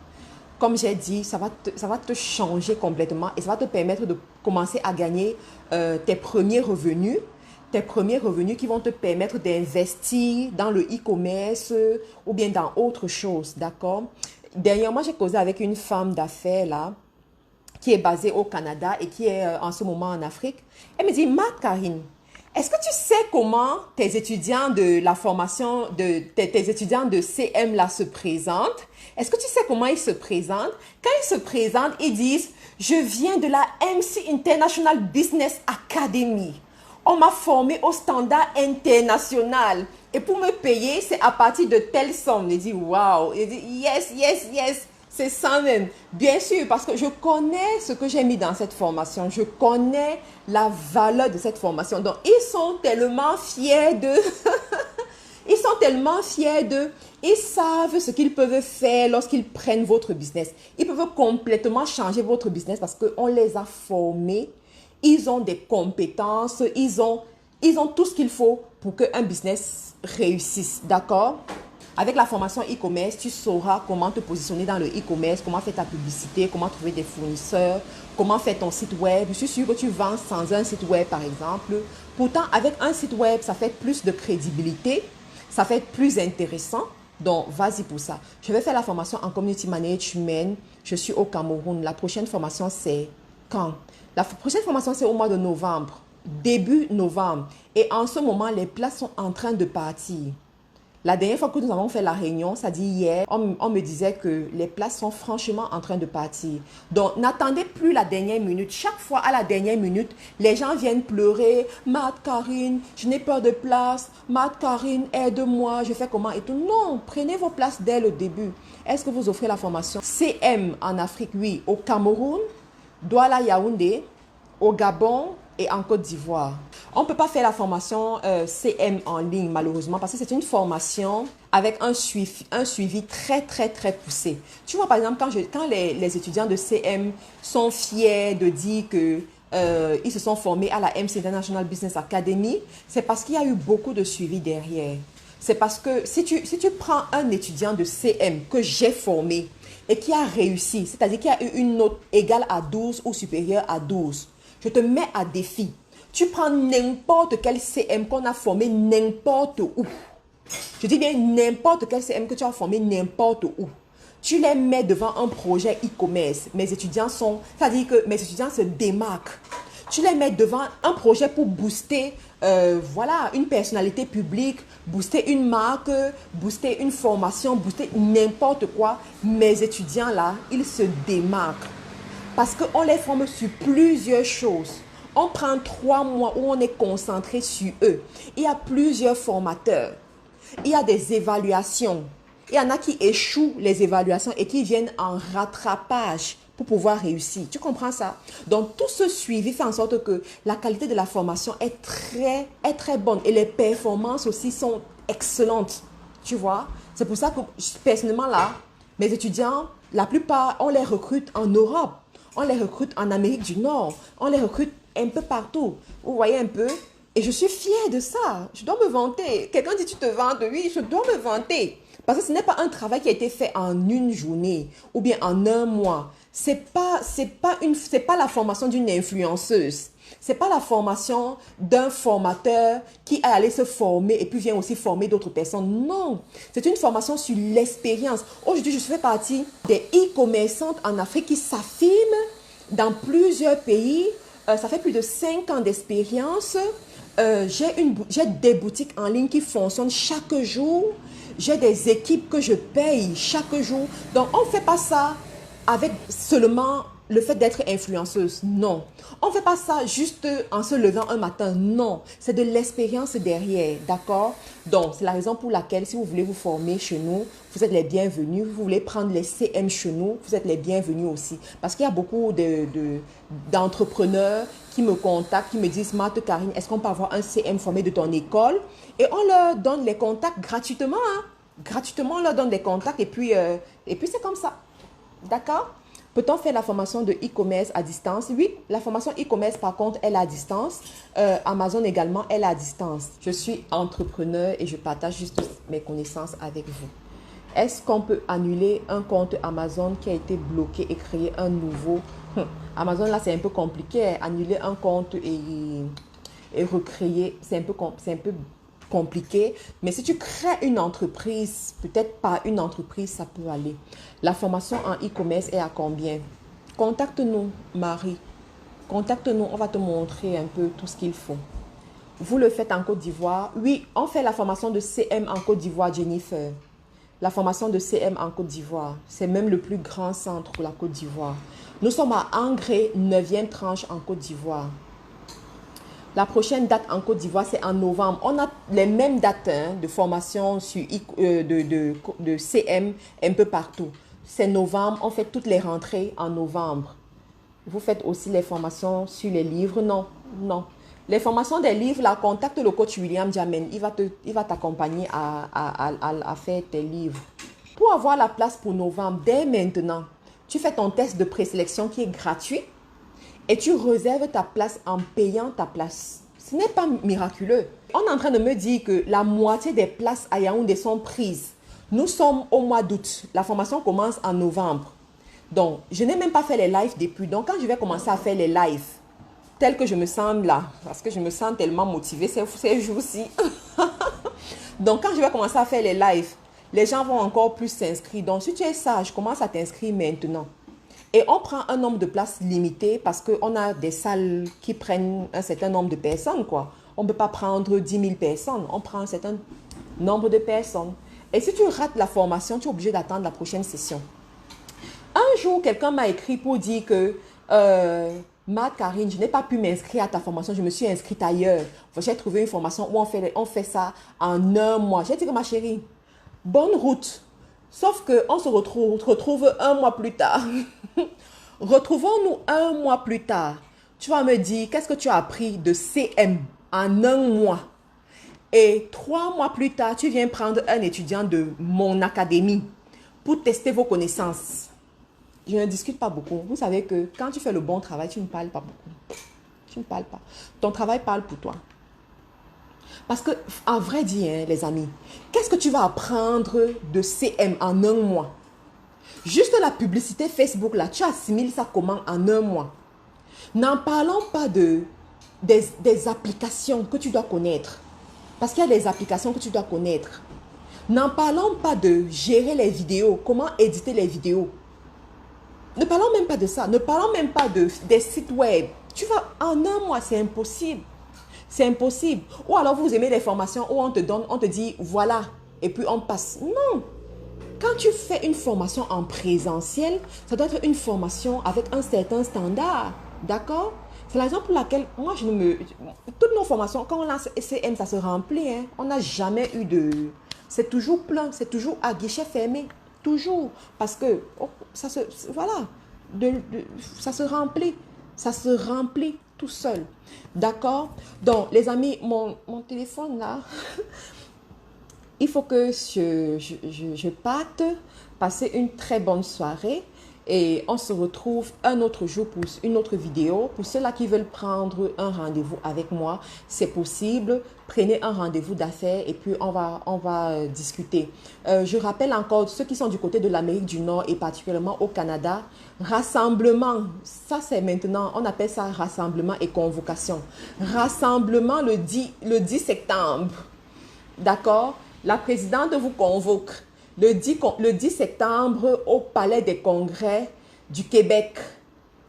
comme j'ai dit, ça va te changer complètement et ça va te permettre de commencer à gagner tes premiers revenus. Tes premiers revenus qui vont te permettre d'investir dans le e-commerce ou bien dans autre chose, d'accord? Dernièrement, j'ai causé avec une femme d'affaires là, qui est basée au Canada et qui est en ce moment en Afrique. Elle me dit, Marc-Karine, est-ce que tu sais comment tes étudiants de la formation, tes étudiants de CM là se présentent? Est-ce que tu sais comment ils se présentent? Quand ils se présentent, ils disent, je viens de la MC International Business Academy. On m'a formé au standard international. Et pour me payer, c'est à partir de telle somme. Il dit, waouh. Il dit, yes, yes, yes. C'est ça même. Bien sûr, parce que je connais ce que j'ai mis dans cette formation. Je connais la valeur de cette formation. Donc, ils sont tellement fiers de... Ils sont tellement fiers de... Ils savent ce qu'ils peuvent faire lorsqu'ils prennent votre business. Ils peuvent complètement changer votre business parce qu'on les a formés. Ils ont des compétences, ils ont tout ce qu'il faut pour qu'un business réussisse, d'accord? Avec la formation e-commerce, tu sauras comment te positionner dans le e-commerce, comment faire ta publicité, comment trouver des fournisseurs, comment faire ton site web. Je suis sûre que tu vends sans un site web, par exemple. Pourtant, avec un site web, ça fait plus de crédibilité, ça fait plus intéressant. Donc, vas-y pour ça. Je vais faire la formation en community management. Je suis au Cameroun. La prochaine formation, c'est quand? La prochaine formation, c'est au mois de novembre, début novembre. Et en ce moment, les places sont en train de partir. La dernière fois que nous avons fait la réunion, ça dit hier, on me disait que les places sont franchement en train de partir. Donc, n'attendez plus la dernière minute. Chaque fois, à la dernière minute, les gens viennent pleurer. « Marc-Karine, je n'ai peur de place. Marc-Karine, aide-moi, je fais comment ?» et tout. Non, prenez vos places dès le début. Est-ce que vous offrez la formation CM en Afrique? Oui, au Cameroun, Douala Yaoundé, au Gabon et en Côte d'Ivoire. On ne peut pas faire la formation CM en ligne malheureusement parce que c'est une formation avec un suivi très poussé. Tu vois par exemple quand les étudiants de CM sont fiers de dire que ils se sont formés à la MC International Business Academy, c'est parce qu'il y a eu beaucoup de suivi derrière. C'est parce que si tu prends un étudiant de CM que j'ai formé et qui a réussi, c'est-à-dire qui a eu une note égale à 12 ou supérieure à 12, je te mets à défi. Tu prends n'importe quel CM qu'on a formé n'importe où. Je dis bien n'importe quel CM que tu as formé n'importe où. Tu les mets devant un projet e-commerce. Mes étudiants c'est-à-dire que mes étudiants se démarquent. Tu les mets devant un projet pour booster voilà, une personnalité publique, booster une marque, booster une formation, booster n'importe quoi. Mes étudiants là, ils se démarquent. Parce qu'on les forme sur plusieurs choses. On prend 3 mois où on est concentré sur eux. Il y a plusieurs formateurs. Il y a des évaluations. Il y en a qui échouent les évaluations et qui viennent en rattrapage pour pouvoir réussir. Tu comprends ça? Donc, tout ce suivi fait en sorte que la qualité de la formation est très bonne. Et les performances aussi sont excellentes. Tu vois? C'est pour ça que, personnellement, là, mes étudiants, la plupart, on les recrute en Europe. On les recrute en Amérique du Nord. On les recrute un peu partout. Vous voyez un peu? Et je suis fière de ça. Je dois me vanter. Quelqu'un dit tu te vantes? Oui, je dois me vanter. Parce que ce n'est pas un travail qui a été fait en une journée ou bien en un mois. C'est pas la formation d'une influenceuse. C'est pas la formation d'un formateur qui est allé se former et puis vient aussi former d'autres personnes. Non, c'est une formation sur l'expérience. Aujourd'hui, je fais partie des e-commerçantes en Afrique qui s'affirment dans plusieurs pays. Ça fait plus de 5 ans d'expérience. J'ai des boutiques en ligne qui fonctionnent chaque jour. J'ai des équipes que je paye chaque jour. Donc, on ne fait pas ça avec seulement le fait d'être influenceuse. Non. On ne fait pas ça juste en se levant un matin. Non. C'est de l'expérience derrière. D'accord? Donc, c'est la raison pour laquelle, si vous voulez vous former chez nous, vous êtes les bienvenus. Vous voulez prendre les CM chez nous, vous êtes les bienvenus aussi. Parce qu'il y a beaucoup d'entrepreneurs qui me contactent, qui me disent, Marc-Karine, est-ce qu'on peut avoir un CM formé de ton école? Et on leur donne les contacts gratuitement. Hein? Gratuitement, on leur donne des contacts et puis c'est comme ça. D'accord? Peut-on faire la formation de e-commerce à distance? Oui, la formation e-commerce, par contre, elle est à distance. Amazon également, elle est à distance. Je suis entrepreneur et je partage juste mes connaissances avec vous. Est-ce qu'on peut annuler un compte Amazon qui a été bloqué et créer un nouveau? Amazon, là, c'est un peu compliqué. Annuler un compte et recréer, c'est un peu compliqué. Mais si tu crées une entreprise, peut-être pas une entreprise, ça peut aller. La formation en e-commerce est à combien? Contacte-nous, Marie. Contacte-nous, on va te montrer un peu tout ce qu'il faut. Vous le faites en Côte d'Ivoire? Oui, on fait la formation de CM en Côte d'Ivoire, Jennifer. La formation de CM en Côte d'Ivoire. C'est même le plus grand centre pour la Côte d'Ivoire. Nous sommes à Angré, 9e tranche en Côte d'Ivoire. La prochaine date en Côte d'Ivoire, c'est en novembre. On a les mêmes dates de formation sur, de CM un peu partout. C'est novembre, on fait toutes les rentrées en novembre. Vous faites aussi les formations sur les livres? Non, non. Les formations des livres, là, contacte le coach William Jamen. Il va t'accompagner à faire tes livres. Pour avoir la place pour novembre, dès maintenant, tu fais ton test de présélection qui est gratuit et tu réserves ta place en payant ta place. Ce n'est pas miraculeux. On est en train de me dire que la moitié des places à Yaoundé sont prises. Nous sommes au mois d'août. La formation commence en novembre. Donc, je n'ai même pas fait les lives depuis. Donc, quand je vais commencer à faire les lives, tels que je me sens là, parce que je me sens tellement motivée ces jours-ci. Donc, quand je vais commencer à faire les lives, les gens vont encore plus s'inscrire. Donc, si tu es sage, commence à t'inscrire maintenant. Et on prend un nombre de places limité parce qu'on a des salles qui prennent un certain nombre de personnes, quoi. On ne peut pas prendre 10 000 personnes. On prend un certain nombre de personnes. Et si tu rates la formation, tu es obligé d'attendre la prochaine session. Un jour, quelqu'un m'a écrit pour dire que Karine, je n'ai pas pu m'inscrire à ta formation, je me suis inscrite ailleurs. J'ai trouvé une formation où on fait ça en un mois. J'ai dit que ma chérie, bonne route. Sauf qu'on se retrouve un mois plus tard. Retrouvons-nous un mois plus tard. Tu vas me dire, qu'est-ce que tu as appris de CM en un mois? Et 3 mois plus tard, tu viens prendre un étudiant de mon académie pour tester vos connaissances. Je ne discute pas beaucoup. Vous savez que quand tu fais le bon travail, tu ne parles pas beaucoup. Tu ne parles pas. Ton travail parle pour toi. Parce que, à vrai dire, les amis, qu'est-ce que tu vas apprendre de CM en un mois? Juste la publicité Facebook, là, tu assimiles ça comment en un mois? N'en parlons pas des applications que tu dois connaître. Parce qu'il y a des applications que tu dois connaître. N'en parlons pas de gérer les vidéos, comment éditer les vidéos. Ne parlons même pas de ça. Ne parlons même pas des sites web. Tu vas en un mois, c'est impossible. C'est impossible. Ou alors vous aimez les formations où on te dit voilà, et puis on passe. Non. Quand tu fais une formation en présentiel, ça doit être une formation avec un certain standard. D'accord? C'est la raison pour laquelle moi, toutes nos formations, quand on lance SCM, ça se remplit. Hein. On n'a jamais eu de... C'est toujours plein, c'est toujours à guichet fermé. Toujours. Parce que voilà. Ça se remplit. Ça se remplit tout seul. D'accord? Donc, les amis, mon téléphone là... Il faut que je parte, passer une très bonne soirée et on se retrouve un autre jour pour une autre vidéo. Pour ceux-là qui veulent prendre un rendez-vous avec moi, c'est possible. Prenez un rendez-vous d'affaires et puis on va discuter. Je rappelle encore ceux qui sont du côté de l'Amérique du Nord et particulièrement au Canada, rassemblement, ça c'est maintenant, on appelle ça rassemblement et convocation. Rassemblement le 10 septembre, d'accord? La présidente vous convoque le 10 septembre au Palais des Congrès du Québec.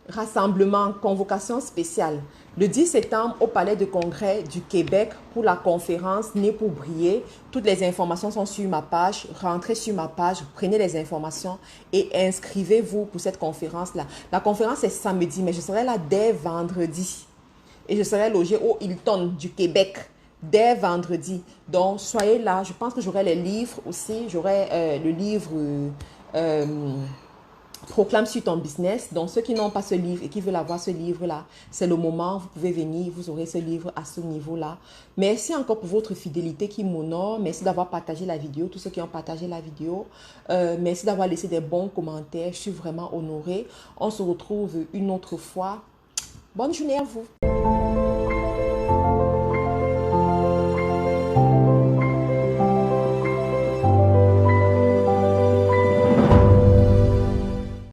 Rassemblement, convocation spéciale. Le 10 septembre au Palais de Congrès du Québec pour la conférence Né pour briller. Toutes les informations sont sur ma page. Rentrez sur ma page, prenez les informations et inscrivez-vous pour cette conférence-là. La conférence est samedi, mais je serai là dès vendredi. Et je serai logée au Hilton du Québec dès vendredi. Donc, soyez là. Je pense que j'aurai les livres aussi. J'aurai le livre Proclame sur ton business. Donc, ceux qui n'ont pas ce livre et qui veulent avoir ce livre-là, c'est le moment. Vous pouvez venir, vous aurez ce livre à ce niveau-là. Merci encore pour votre fidélité qui m'honore. Merci d'avoir partagé la vidéo. Tous ceux qui ont partagé la vidéo. Merci d'avoir laissé des bons commentaires. Je suis vraiment honorée. On se retrouve une autre fois. Bonne journée à vous.